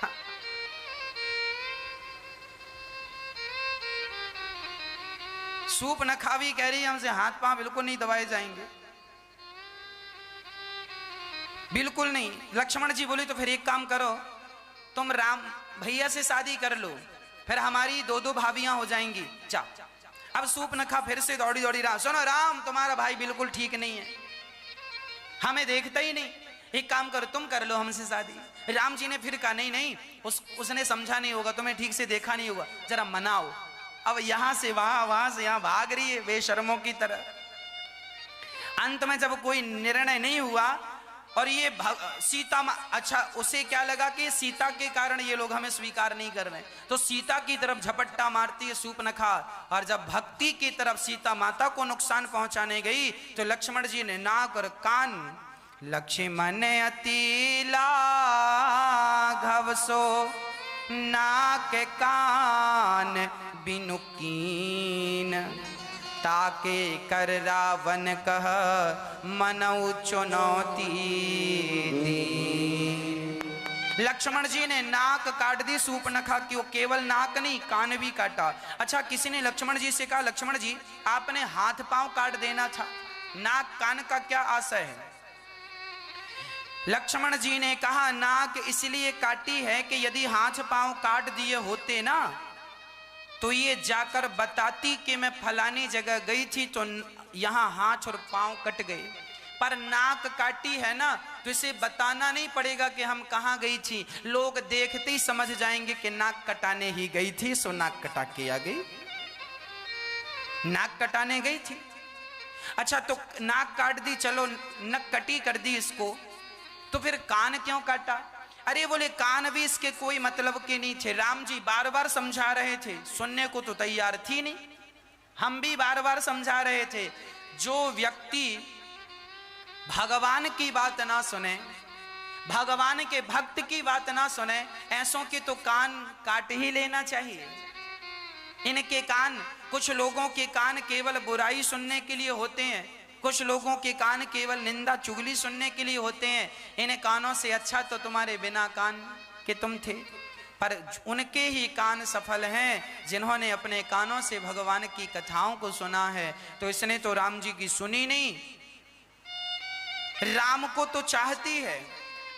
हाँ। सूप न खावी कह रही हमसे, हाथ पांव बिल्कुल नहीं दबाए जाएंगे, बिल्कुल नहीं। लक्ष्मण जी बोले तो फिर एक काम करो, तुम राम भैया से शादी कर लो, फिर हमारी दो दो भाभियां हो जाएंगी, जा। अब सूप न खा फिर से दौड़ी दौड़ी राम, सुनो राम तुम्हारा भाई बिल्कुल ठीक नहीं है, हमें देखता ही नहीं, एक काम करो तुम कर लो हमसे शादी। राम जी ने फिर कहा नहीं नहीं, उसने समझा नहीं होगा, तुम्हें ठीक से देखा नहीं होगा, जरा मनाओ। अब यहां से वहां से यहां भाग रही है बेशर्मों की तरह। अंत में जब कोई निर्णय नहीं हुआ और ये सीता, अच्छा उसे क्या लगा कि सीता के कारण ये लोग हमें स्वीकार नहीं कर रहे, तो सीता की तरफ झपट्टा मारती है सूर्पनखा, और जब भक्ति की तरफ सीता माता को नुकसान पहुंचाने गई तो लक्ष्मण जी ने नाक और कान, लक्ष्मण अति लाघव सो नाक कान बिनु कीन, ताके कर रावण कह मनऊ चुनौती दी। लक्ष्मण जी ने नाक काट दी सूर्पनखा की, वो केवल नाक नहीं कान भी काटा। अच्छा किसी ने लक्ष्मण जी से कहा लक्ष्मण जी आपने हाथ पांव काट देना था, नाक कान का क्या आशय है? लक्ष्मण जी ने कहा नाक इसलिए काटी है कि यदि हाथ पांव काट दिए होते ना तो ये जाकर बताती कि मैं फलानी जगह गई थी तो यहाँ हाथ और पांव कट गए, पर नाक काटी है ना तो इसे बताना नहीं पड़ेगा कि हम कहाँ गई थी, लोग देखते ही समझ जाएंगे कि नाक कटाने ही गई थी, सो नाक कटा के आ गई, नाक कटाने गई थी। अच्छा तो नाक काट दी, चलो नक कटी कर दी इसको, तो फिर कान क्यों काटा? अरे बोले कान भी इसके कोई मतलब के नहीं थे, राम जी बार बार समझा रहे थे, सुनने को तो तैयार थी नहीं, हम भी बार बार समझा रहे थे। जो व्यक्ति भगवान की बात ना सुने, भगवान के भक्त की बात ना सुने, ऐसों के तो कान काट ही लेना चाहिए। इनके कान, कुछ लोगों के कान केवल बुराई सुनने के लिए होते हैं, कुछ लोगों के कान केवल निंदा चुगली सुनने के लिए होते हैं। इन कानों से अच्छा तो तुम्हारे बिना कान के तुम थे, पर उनके ही कान सफल हैं जिन्होंने अपने कानों से भगवान की कथाओं को सुना है। तो इसने तो राम जी की सुनी नहीं, राम को तो चाहती है।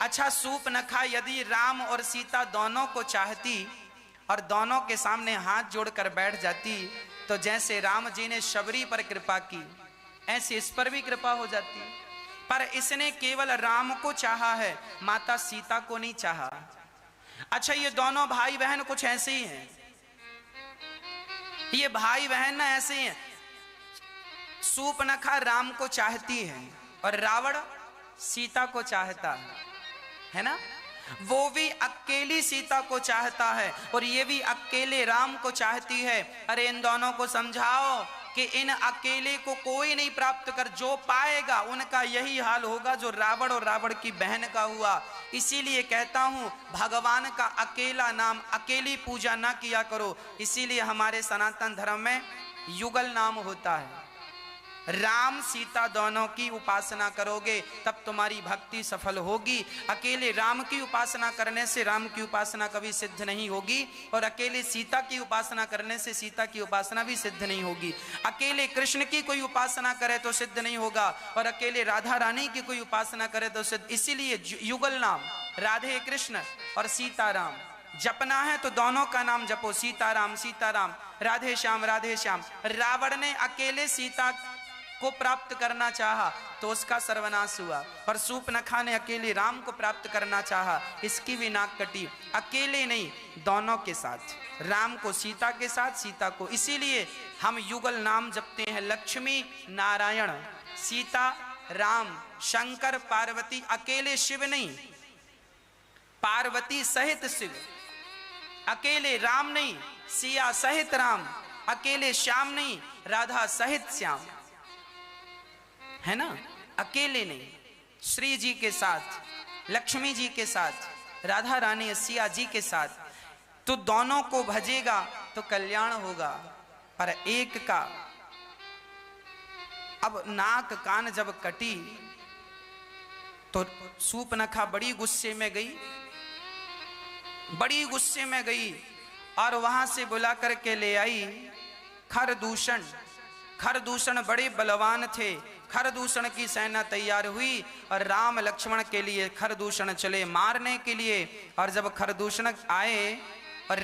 अच्छा सूर्पनखा यदि राम और सीता दोनों को चाहती और दोनों के सामने हाथ जोड़कर बैठ जाती तो जैसे राम जी ने शबरी पर कृपा की ऐसे इस पर भी कृपा हो जाती, पर इसने केवल राम को चाहा है, माता सीता को नहीं चाहा। अच्छा ये दोनों भाई बहन कुछ ऐसे ही हैं, ये भाई बहन ना ऐसे ही हैं। सूर्पनखा राम को चाहती है और रावण सीता को चाहता है ना, वो भी अकेली सीता को चाहता है और ये भी अकेले राम को चाहती है। अरे इन दोनों को समझाओ कि इन अकेले को कोई नहीं प्राप्त कर, जो पाएगा उनका यही हाल होगा जो रावण और रावण की बहन का हुआ। इसीलिए कहता हूं भगवान का अकेला नाम, अकेली पूजा ना किया करो। इसीलिए हमारे सनातन धर्म में युगल नाम होता है, राम सीता दोनों की उपासना करोगे तब तुम्हारी भक्ति सफल होगी। अकेले राम की उपासना करने से राम की उपासना कभी सिद्ध नहीं होगी और अकेले सीता की उपासना करने से सीता की उपासना भी सिद्ध नहीं होगी। अकेले कृष्ण की कोई उपासना करे तो सिद्ध नहीं होगा और अकेले राधा रानी की कोई उपासना करे तो सिद्ध। इसीलिए युगल नाम राधे कृष्ण और सीताराम जपना है तो दोनों का नाम जपो, सीताराम सीताराम, राधे श्याम राधे श्याम। रावण ने अकेले सीता को प्राप्त करना चाहा तो उसका सर्वनाश हुआ, पर सूर्पनखा ने अकेले राम को प्राप्त करना चाहा, इसकी भी नाक कटी। अकेले नहीं, दोनों के साथ, राम को सीता के साथ, सीता को। इसीलिए हम युगल नाम जपते हैं, लक्ष्मी नारायण, सीता राम, शंकर पार्वती, अकेले शिव नहीं, पार्वती सहित शिव, अकेले राम नहीं, सिया सहित राम, अकेले श्याम नहीं, राधा सहित श्याम, है ना, अकेले नहीं, श्री जी के साथ, लक्ष्मी जी के साथ, राधा रानी सिया जी के साथ। तो दोनों को भजेगा तो कल्याण होगा। पर एक का अब नाक कान जब कटी तो सूर्पनखा बड़ी गुस्से में गई, बड़ी गुस्से में गई और वहां से बुला करके ले आई खरदूषण। खरदूषण बड़े बलवान थे। खरदूषण की सेना तैयार हुई और राम लक्ष्मण के लिए खरदूषण चले मारने के लिए। और जब खरदूषण आए और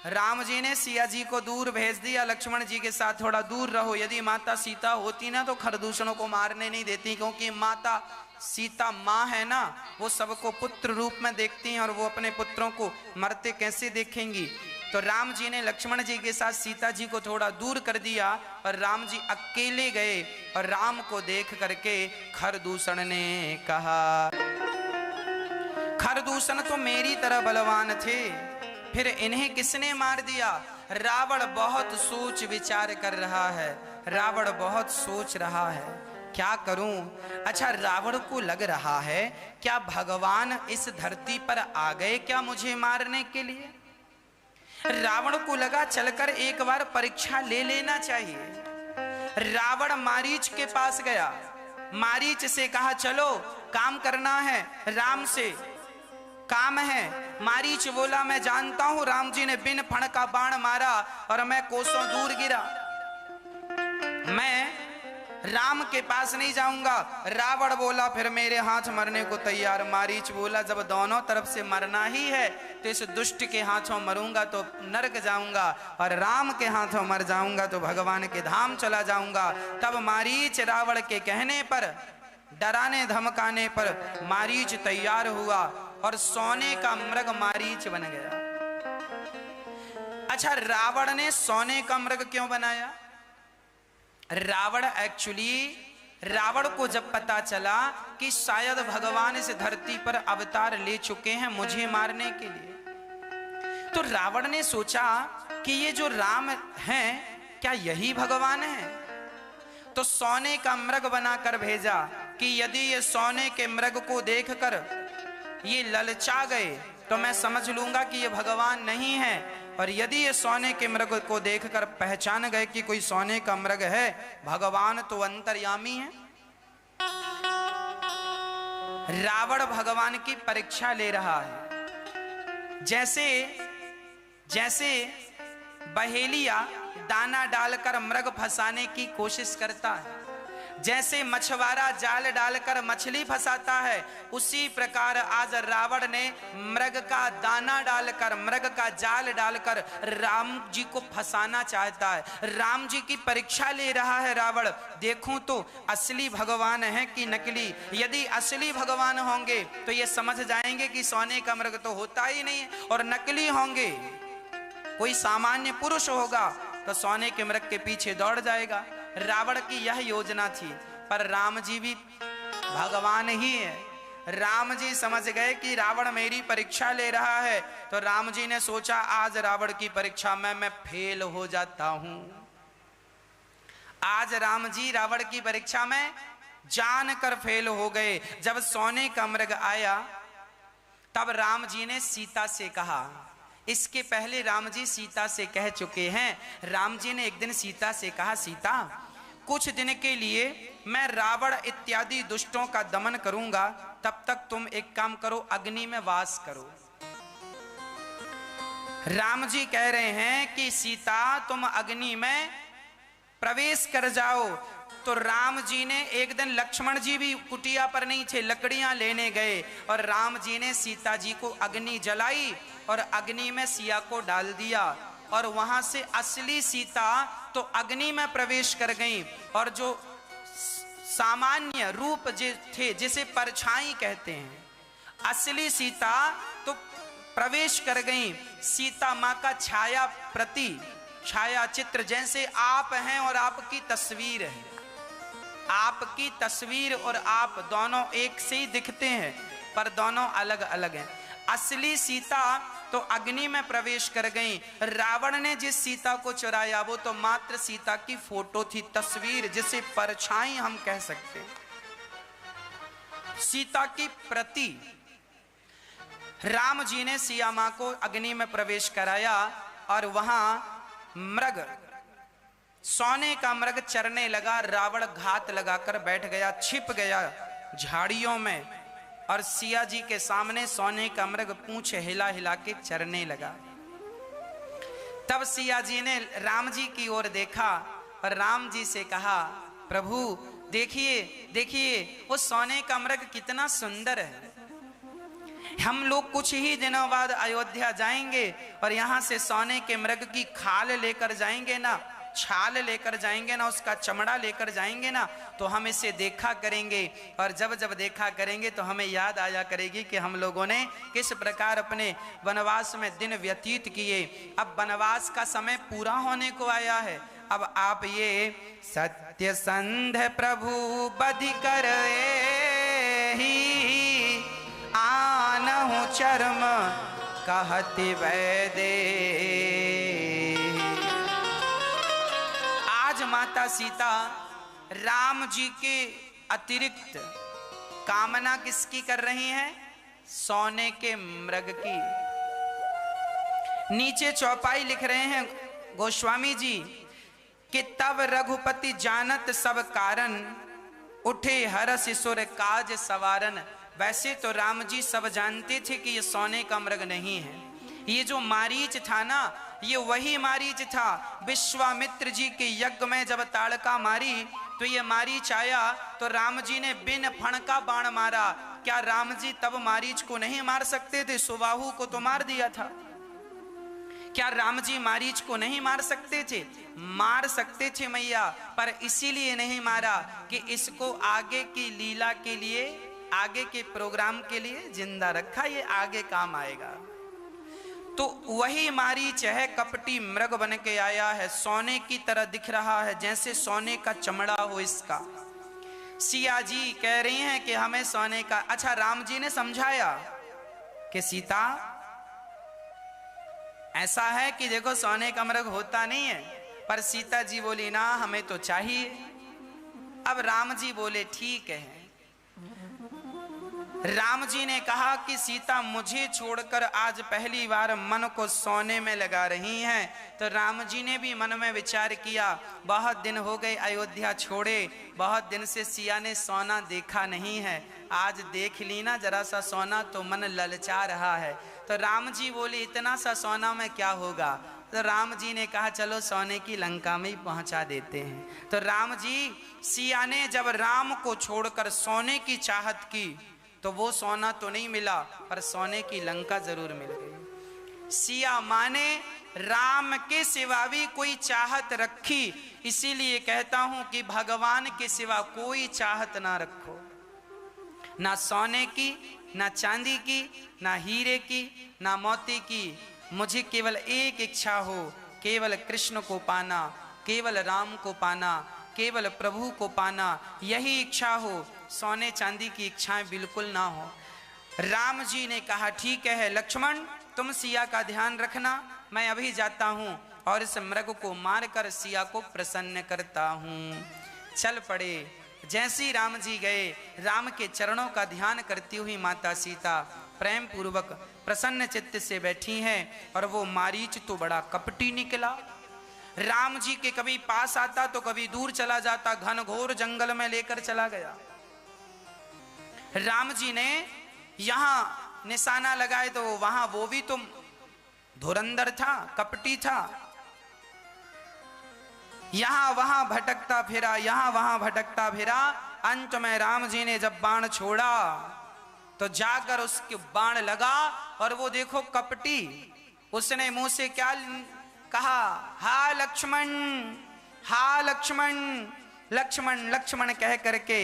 राम जी ने सिया जी को दूर भेज दिया, लक्ष्मण जी के साथ थोड़ा दूर रहो। यदि माता सीता होती ना तो खरदूषणों को मारने नहीं देती, क्योंकि माता सीता माँ है ना, वो सबको पुत्र रूप में देखती हैं और वो अपने पुत्रों को मरते कैसे देखेंगी। तो राम जी ने लक्ष्मण जी के साथ सीता जी को थोड़ा दूर कर दिया और राम जी अकेले गए। और राम को देख करके खरदूषण ने कहा, खरदूषण तो मेरी तरह बलवान थे, फिर इन्हें किसने मार दिया? रावण बहुत सोच विचार कर रहा है, रावण बहुत सोच रहा है, क्या करूं? अच्छा, रावण को लग रहा है क्या भगवान इस धरती पर आ गए क्या मुझे मारने के लिए? रावण को लगा चलकर एक बार परीक्षा ले लेना चाहिए। रावण मारीच के पास गया, मारीच से कहा चलो काम करना है, राम से काम है। मारीच बोला मैं जानता हूं राम जी ने बिन फण का बाण मारा और मैं कोसों दूर गिरा, मैं राम के पास नहीं जाऊंगा। रावण बोला फिर मेरे हाथ मरने को तैयार। मारीच बोला जब दोनों तरफ से मरना ही है तो इस दुष्ट के हाथों मरूंगा तो नरक जाऊंगा और राम के हाथों मर जाऊंगा तो भगवान के धाम चला जाऊंगा। तब मारीच रावण के कहने पर, डराने धमकाने पर मारीच तैयार हुआ और सोने का मृग मारीच बन गया। अच्छा, रावण ने सोने का मृग क्यों बनाया? रावण रावण को जब पता चला कि शायद भगवान इस धरती पर अवतार ले चुके हैं मुझे मारने के लिए, तो रावण ने सोचा कि ये जो राम हैं क्या यही भगवान है? तो सोने का मृग बनाकर भेजा कि यदि ये सोने के मृग को देखकर ये ललचा गए तो मैं समझ लूंगा कि ये भगवान नहीं है, और यदि ये सोने के मृग को देखकर पहचान गए कि कोई सोने का मृग है, भगवान तो अंतर्यामी है। रावण भगवान की परीक्षा ले रहा है। जैसे बहेलिया दाना डालकर मृग फंसाने की कोशिश करता है, जैसे मछुआरा जाल डालकर मछली फंसाता है, उसी प्रकार आज रावण ने मृग का दाना डालकर, मृग का जाल डालकर राम जी को फंसाना चाहता है। राम जी की परीक्षा ले रहा है रावण, देखूं तो असली भगवान है कि नकली। यदि असली भगवान होंगे तो ये समझ जाएंगे कि सोने का मृग तो होता ही नहीं है, और नकली होंगे कोई सामान्य पुरुष होगा तो सोने के मृग के पीछे दौड़ जाएगा। रावण की यह योजना थी, पर राम जी भी भगवान ही है। राम जी समझ गए कि रावण मेरी परीक्षा ले रहा है, तो राम जी ने सोचा आज रावण की परीक्षा में मैं फेल हो जाता हूं। आज राम जी रावण की परीक्षा में जानकर फेल हो गए। जब सोने का मृग आया तब राम जी ने सीता से कहा, इसके पहले राम जी सीता से कह चुके हैं। राम जी ने एक दिन सीता से कहा, सीता कुछ दिन के लिए मैं रावण इत्यादि दुष्टों का दमन करूंगा, तब तक तुम एक काम करो, अग्नि में वास करो। राम जी कह रहे हैं कि सीता तुम अग्नि में प्रवेश कर जाओ। तो राम जी ने एक दिन, लक्ष्मण जी भी कुटिया पर नहीं थे, लकड़ियां लेने गए और राम जी ने सीता जी को अग्नि जलाई और अग्नि में सिया को डाल दिया, और वहां से असली सीता तो अग्नि में प्रवेश कर गई, और जो सामान्य रूप थे जिसे परछाई कहते हैं, असली सीता तो प्रवेश कर गई। सीता माँ का छाया प्रति, छाया चित्र, जैसे आप हैं और आपकी तस्वीर है, आपकी तस्वीर और आप दोनों एक से ही दिखते हैं पर दोनों अलग अलग हैं। असली सीता तो अग्नि में प्रवेश कर गई। रावण ने जिस सीता को चुराया वो तो मात्र सीता की फोटो थी, तस्वीर, जिसे परछाई हम कह सकते हैं, सीता की प्रति। राम जी ने सिया मां को अग्नि में प्रवेश कराया और वहां मृग, सोने का मृग चरने लगा। रावण घात लगाकर बैठ गया, छिप गया झाड़ियों में, और सिया जी के सामने सोने का मृग पूंछ हिला हिला के चरने लगा। तब सिया जी ने राम जी की ओर देखा और राम जी से कहा, प्रभु देखिए देखिए वो सोने का मृग कितना सुंदर है। हम लोग कुछ ही दिनों बाद अयोध्या जाएंगे और यहाँ से सोने के मृग की खाल लेकर जाएंगे ना, छाल लेकर जाएंगे ना, उसका चमड़ा लेकर जाएंगे ना, तो हम इसे देखा करेंगे। और जब जब देखा करेंगे तो हमें याद आया करेगी कि हम लोगों ने किस प्रकार अपने वनवास में दिन व्यतीत किए। अब वनवास का समय पूरा होने को आया है। अब आप ये सत्य संध प्रभु बधि कर ही आनहु चर्म कहति वैदे। आज माता सीता राम जी के अतिरिक्त कामना किसकी कर रही हैं? सोने के मृग की। नीचे चौपाई लिख रहे हैं गोस्वामी जी कि तब रघुपति जानत सब कारण, उठे हरस सुर काज सवारन। वैसे तो राम जी सब जानते थे कि ये सोने का मृग नहीं है। ये जो मारीच था ना, ये वही मारीच था। विश्वामित्र जी के यज्ञ में जब ताड़का मारी तो ये मारीच आया, तो राम जी ने बिन फण का बाण मारा। क्या राम जी तब मारीच को नहीं मार सकते थे? सुबाहु को तो मार दिया था। क्या राम जी मारीच को नहीं मार सकते थे? मार सकते थे मैया, पर इसीलिए नहीं मारा कि इसको आगे की लीला के लिए, आगे के प्रोग्राम के लिए जिंदा रखा, ये आगे काम आएगा। तो वही मारीच है, कपटी मृग बन के आया है, सोने की तरह दिख रहा है, जैसे सोने का चमड़ा हो इसका। सिया जी कह रही हैं कि हमें सोने का। अच्छा, राम जी ने समझाया कि सीता ऐसा है कि देखो सोने का मृग होता नहीं है, पर सीता जी बोली ना हमें तो चाहिए। अब राम जी बोले ठीक है। राम जी ने कहा कि सीता मुझे छोड़कर आज पहली बार मन को सोने में लगा रही हैं। तो राम जी ने भी मन में विचार किया, बहुत दिन हो गए अयोध्या छोड़े, बहुत दिन से सिया ने सोना देखा नहीं है, आज देख ली ना जरा सा सोना तो मन ललचा रहा है। तो राम जी बोले इतना सा सोना में क्या होगा? तो राम जी ने कहा चलो सोने की लंका में ही पहुंचा देते हैं। तो राम जी, सिया ने जब राम को छोड़कर सोने की चाहत की तो वो सोना तो नहीं मिला, पर सोने की लंका जरूर मिल गई। सिया माने राम के सिवा भी कोई चाहत रखी, इसीलिए कहता हूं कि भगवान के सिवा कोई चाहत ना रखो, ना सोने की, ना चांदी की, ना हीरे की, ना मोती की। मुझे केवल एक इच्छा हो, केवल कृष्ण को पाना, केवल राम को पाना, केवल प्रभु को पाना, यही इच्छा हो। सोने चांदी की इच्छाएं बिल्कुल ना हो। राम जी ने कहा ठीक है लक्ष्मण, तुम सिया का ध्यान रखना, मैं अभी जाता हूं और इस मृग को मारकर सिया को प्रसन्न करता हूं। चल पड़े। जैसे ही राम जी गए, राम के चरणों का ध्यान करती हुई माता सीता प्रेम पूर्वक प्रसन्न चित्त से बैठी हैं। और वो मारीच तो बड़ा कपटी निकला। राम जी के कभी पास आता तो कभी दूर चला जाता, घनघोर जंगल में लेकर चला गया। राम जी ने यहां निशाना लगाए तो वहां वो भी तो धुरंधर था, कपटी था। यहां वहां भटकता फिरा, यहां वहां भटकता फिरा। अंत में राम जी ने जब बाण छोड़ा तो जाकर उसके बाण लगा और वो देखो कपटी, उसने मुंह से क्या कहा? हा लक्ष्मण, हा लक्ष्मण, लक्ष्मण लक्ष्मण कह करके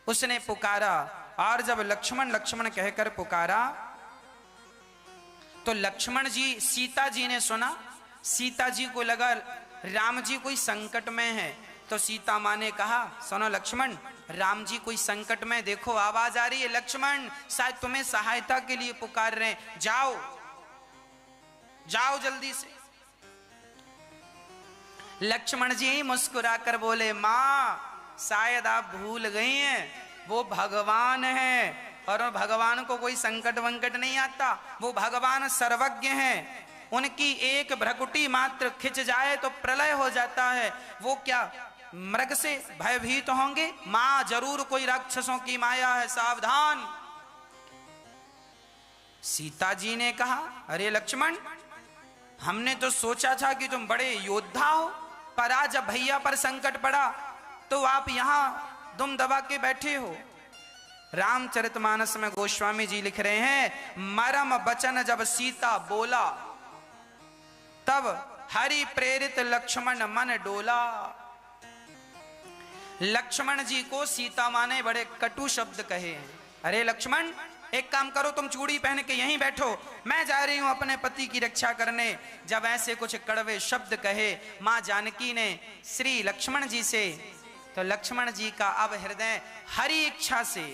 उसने पुकारा। और जब लक्ष्मण लक्ष्मण कहकर पुकारा तो लक्ष्मण जी, सीता जी ने सुना। सीता जी को लगा राम जी कोई संकट में है, तो सीता माँ ने कहा सुनो लक्ष्मण, राम जी कोई संकट में, देखो आवाज आ रही है, लक्ष्मण शायद तुम्हें सहायता के लिए पुकार रहे हैं, जाओ जाओ जल्दी से। लक्ष्मण जी मुस्कुराकर बोले माँ शायद आप भूल गई हैं, वो भगवान है और भगवान को कोई संकट वंकट नहीं आता, वो भगवान सर्वज्ञ हैं। उनकी एक भ्रकुटी मात्र खिंच जाए तो प्रलय हो जाता है, वो क्या मृग से भयभीत होंगे? मां जरूर कोई राक्षसों की माया है, सावधान। सीता जी ने कहा, अरे लक्ष्मण, हमने तो सोचा था कि तुम बड़े योद्धा हो, पर आज जब भैया पर संकट पड़ा तो आप यहां दुम दबा के बैठे हो। रामचरितमानस में गोस्वामी जी लिख रहे हैं, मरम बचन जब सीता बोला, तब हरि प्रेरित लक्ष्मण मन डोला। लक्ष्मण जी को सीता मां ने बड़े कटु शब्द कहे हैं। अरे लक्ष्मण, एक काम करो, तुम चूड़ी पहन के यहीं बैठो, मैं जा रही हूं अपने पति की रक्षा करने। जब ऐसे कुछ कड़वे शब्द कहे मां जानकी ने श्री लक्ष्मण जी से, तो लक्ष्मण जी का अब हृदय हरि इच्छा से,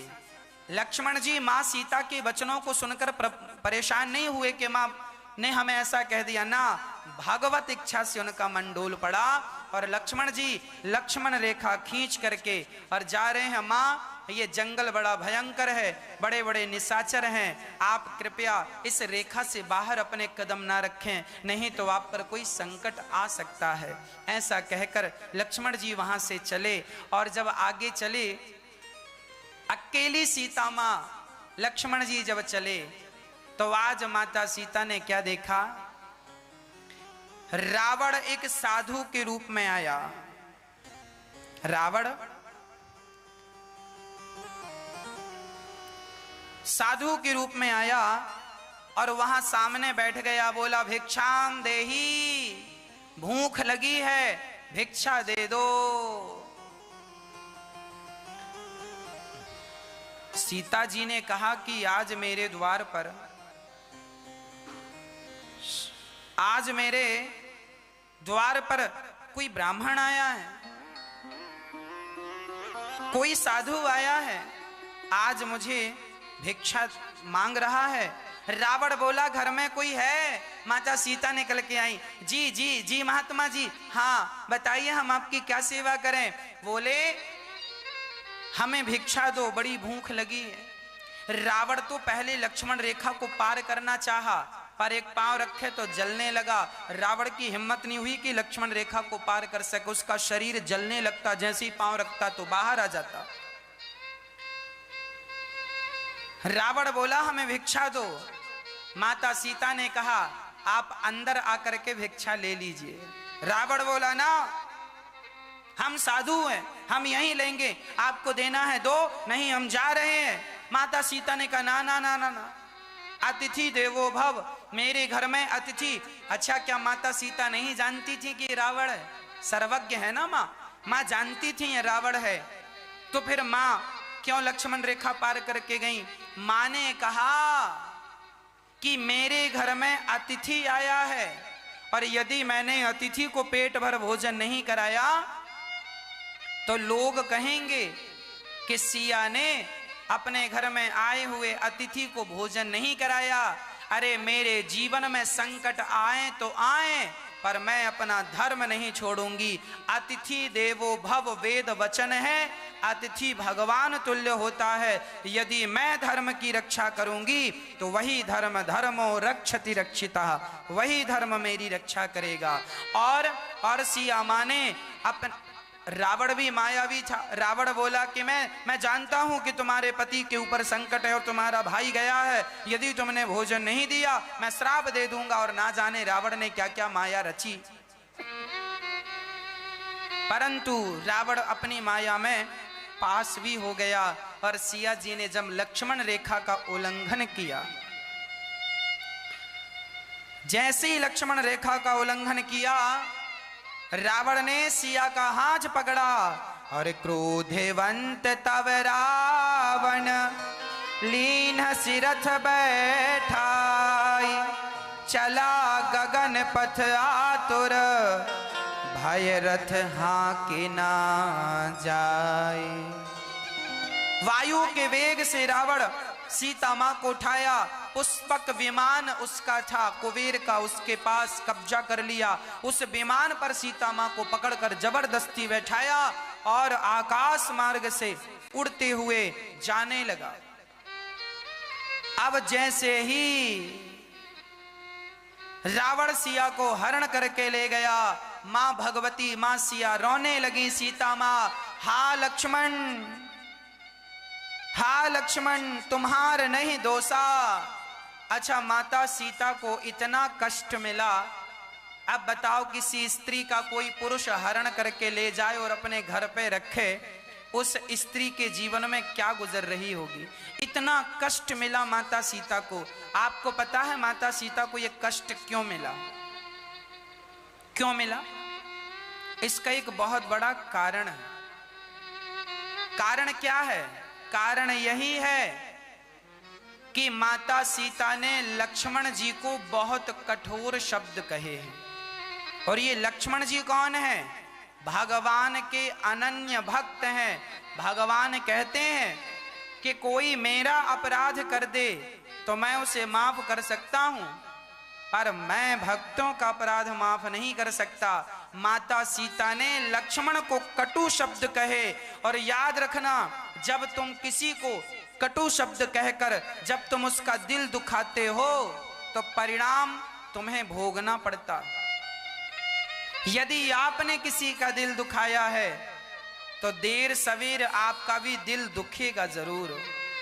लक्ष्मण जी मां सीता के वचनों को सुनकर परेशान नहीं हुए कि मां ने हमें ऐसा कह दिया, ना, भागवत इच्छा से उनका मन डोल पड़ा और लक्ष्मण जी लक्ष्मण रेखा खींच करके और जा रहे हैं, मां ये जंगल बड़ा भयंकर है, बड़े बड़े निशाचर हैं, आप कृपया इस रेखा से बाहर अपने कदम ना रखें, नहीं तो आप पर कोई संकट आ सकता है। ऐसा कहकर लक्ष्मण जी वहां से चले और जब आगे चले, अकेली सीता मां लक्ष्मण जी जब चले तो आज माता सीता ने क्या देखा? रावण एक साधु के रूप में आया। रावण साधु के रूप में आया और वहां सामने बैठ गया, बोला, भिक्षाम देही, भूख लगी है, भिक्षा दे दो। सीता जी ने कहा कि आज मेरे द्वार पर, आज मेरे द्वार पर कोई ब्राह्मण आया है, कोई साधु आया है, आज मुझे भिक्षा मांग रहा है। रावण बोला, घर में कोई है? माता सीता निकल के आई, जी जी जी महात्मा जी, हाँ बताइए हम आपकी क्या सेवा करें? बोले, हमें भिक्षा दो, बड़ी भूख लगी है। रावण तो पहले लक्ष्मण रेखा को पार करना चाहा, पर एक पांव रखे तो जलने लगा। रावण की हिम्मत नहीं हुई कि लक्ष्मण रेखा को पार कर सके, उसका शरीर जलने लगता, जैसे ही पांव रखता तो बाहर आ जाता। रावण बोला, हमें भिक्षा दो। माता सीता ने कहा, आप अंदर आकर के भिक्षा ले लीजिए। रावण बोला, ना, हम साधु हैं, हम यहीं लेंगे, आपको देना है दो, नहीं हम जा रहे हैं। माता सीता ने कहा, ना ना ना ना ना, अतिथि देवो भव, मेरे घर में अतिथि। अच्छा, क्या माता सीता नहीं जानती थी कि रावण है? सर्वज्ञ है ना माँ, माँ जानती थी ये रावण है, तो फिर माँ क्यों लक्ष्मण रेखा पार करके गई? माँ ने कहा कि मेरे घर में अतिथि आया है और यदि मैंने अतिथि को पेट भर भोजन नहीं कराया तो लोग कहेंगे कि सिया ने अपने घर में आए हुए अतिथि को भोजन नहीं कराया। अरे मेरे जीवन में संकट आए तो आए, पर मैं अपना धर्म नहीं छोड़ूंगी। अतिथि देवो भव वेद वचन है, अतिथि भगवान तुल्य होता है। यदि मैं धर्म की रक्षा करूंगी तो वही धर्म धर्मो रक्षति रक्षिता, वही धर्म मेरी रक्षा करेगा। और सिया माँ ने अपन, रावण भी मायावी था। रावण बोला कि मैं जानता हूं कि तुम्हारे पति के ऊपर संकट है और तुम्हारा भाई गया है, यदि तुमने भोजन नहीं दिया मैं श्राप दे दूंगा। और ना जाने रावण ने क्या क्या माया रची, परंतु रावण अपनी माया में पास भी हो गया। और सिया जी ने जब लक्ष्मण रेखा का उल्लंघन किया, जैसे ही लक्ष्मण रेखा का उल्लंघन किया, रावण ने सिया का हाथ पकड़ा और क्रोधवंत तव रावण लीन सिरथ बैठाई, चला गगन पथ आतुर भय रथ हाके ना जाए। वायु के वेग से रावण सीता मां को उठाया, पुष्पक विमान उसका था, कुबेर का, उसके पास कब्जा कर लिया। उस विमान पर सीता मां को पकड़कर जबरदस्ती बैठाया और आकाश मार्ग से उड़ते हुए जाने लगा। अब जैसे ही रावण सिया को हरण करके ले गया। मां भगवती मां सिया रोने लगी, सीता मां, हा लक्ष्मण तुम्हार नहीं दोषा। अच्छा, माता सीता को इतना कष्ट मिला, अब बताओ किसी स्त्री का कोई पुरुष हरण करके ले जाए और अपने घर पे रखे, उस स्त्री के जीवन में क्या गुजर रही होगी। इतना कष्ट मिला माता सीता को। आपको पता है माता सीता को यह कष्ट क्यों मिला? क्यों मिला? इसका एक बहुत बड़ा कारण है। कारण क्या है? कारण यही है कि माता सीता ने लक्ष्मण जी को बहुत कठोर शब्द कहे हैं। और ये लक्ष्मण जी कौन है? भगवान के अनन्य भक्त हैं। भगवान कहते हैं कि कोई मेरा अपराध कर दे तो मैं उसे माफ कर सकता हूं, पर मैं भक्तों का अपराध माफ नहीं कर सकता। माता सीता ने लक्ष्मण को कटु शब्द कहे। और याद रखना, जब तुम किसी को कटु शब्द कहकर जब तुम उसका दिल दुखाते हो तो परिणाम तुम्हें भोगना पड़ता। यदि आपने किसी का दिल दुखाया है तो देर सवेर आपका भी दिल दुखेगा जरूर।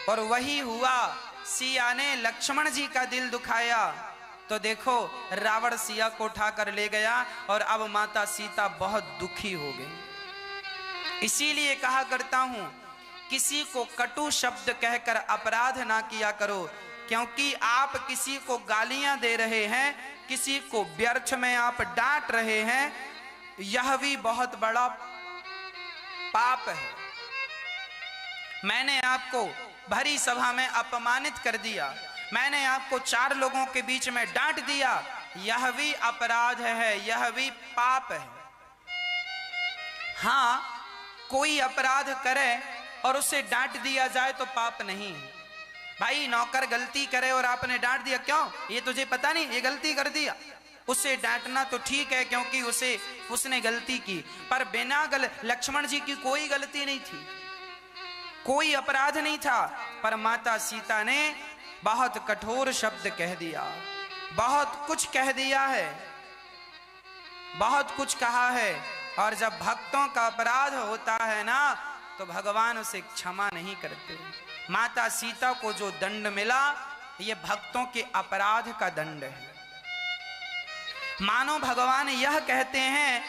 और वही हुआ, सिया ने लक्ष्मण जी का दिल दुखाया तो देखो रावण सिया को उठाकर ले गया और अब माता सीता बहुत दुखी हो गई। इसीलिए कहा करता हूं, किसी को कटु शब्द कहकर अपराध ना किया करो, क्योंकि आप किसी को गालियां दे रहे हैं, किसी को व्यर्थ में आप डांट रहे हैं, यह भी बहुत बड़ा पाप है। मैंने आपको भरी सभा में अपमानित कर दिया, मैंने आपको 4 लोगों के बीच में डांट दिया, यह भी अपराध है, यह भी पाप है। हां, कोई अपराध करे और उसे डांट दिया जाए तो पाप नहीं है। भाई नौकर गलती करे और आपने डांट दिया, क्यों? ये तुझे पता नहीं, ये गलती कर दिया। उसे डांटना तो ठीक है क्योंकि उसने गलती की, पर बिना लक्ष्मण जी की कोई गलती नहीं थी, कोई अपराध नहीं था, पर माता सीता ने बहुत कठोर शब्द कह दिया, बहुत कुछ कह दिया है, बहुत कुछ कहा है। और जब भक्तों का अपराध होता है ना तो भगवान उसे क्षमा नहीं करते। माता सीता को जो दंड मिला ये भक्तों के अपराध का दंड है। मानो भगवान यह कहते हैं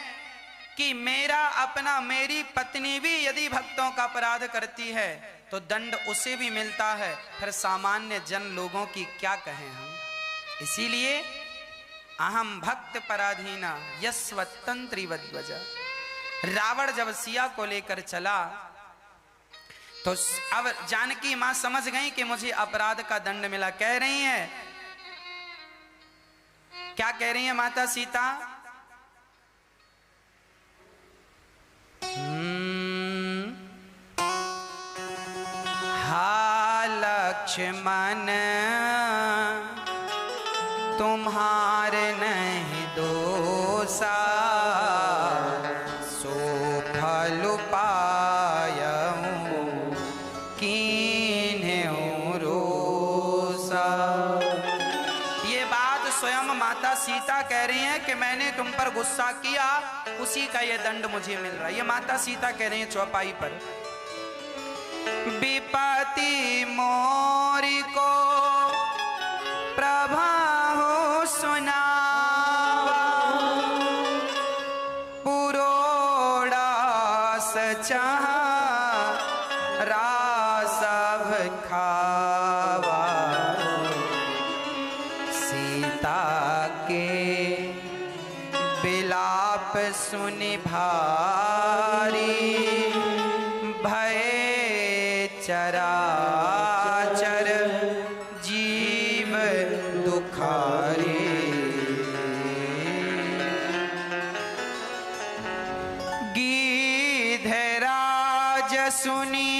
कि मेरी पत्नी भी यदि भक्तों का अपराध करती है तो दंड उसे भी मिलता है, फिर सामान्य जन लोगों की क्या कहें हम। इसीलिए अहम भक्त पराधीना यस्वतंत्रिवद्वज। रावण जब सिया को लेकर चला तो अब जानकी मां समझ गई कि मुझे अपराध का दंड मिला। कह रही हैं, क्या कह रही है माता सीता? हा लक्ष्मण तुम्हारे नहीं दोषा, सो फल पायऊं कीन्हूं रोषा। ये बात स्वयं माता सीता कह रही हैं कि मैंने तुम पर गुस्सा किया, उसी का ये दंड मुझे मिल रहा है। ये माता सीता कह रही हैं चौपाई पर। विपत्ति मोरी को प्रभाहो सुनावा, पुरोड़ा सचाह रासभ खावा, सीता के बिलाप सुनि भारी, भय चराचर जीव दुखारी। गीधराज सुनी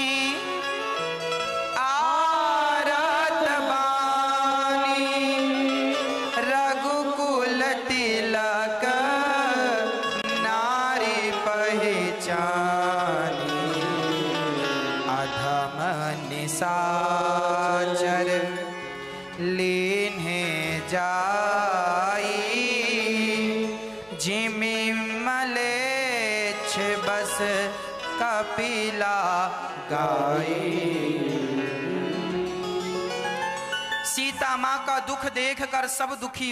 आरत बानी, रघुकुल तिलक नारी पहचानी, अधम निशाचर लीन्हे जाई, जिमि मलेच्छ बस कपिला गाई। सीता माँ का दुख देखकर सब दुखी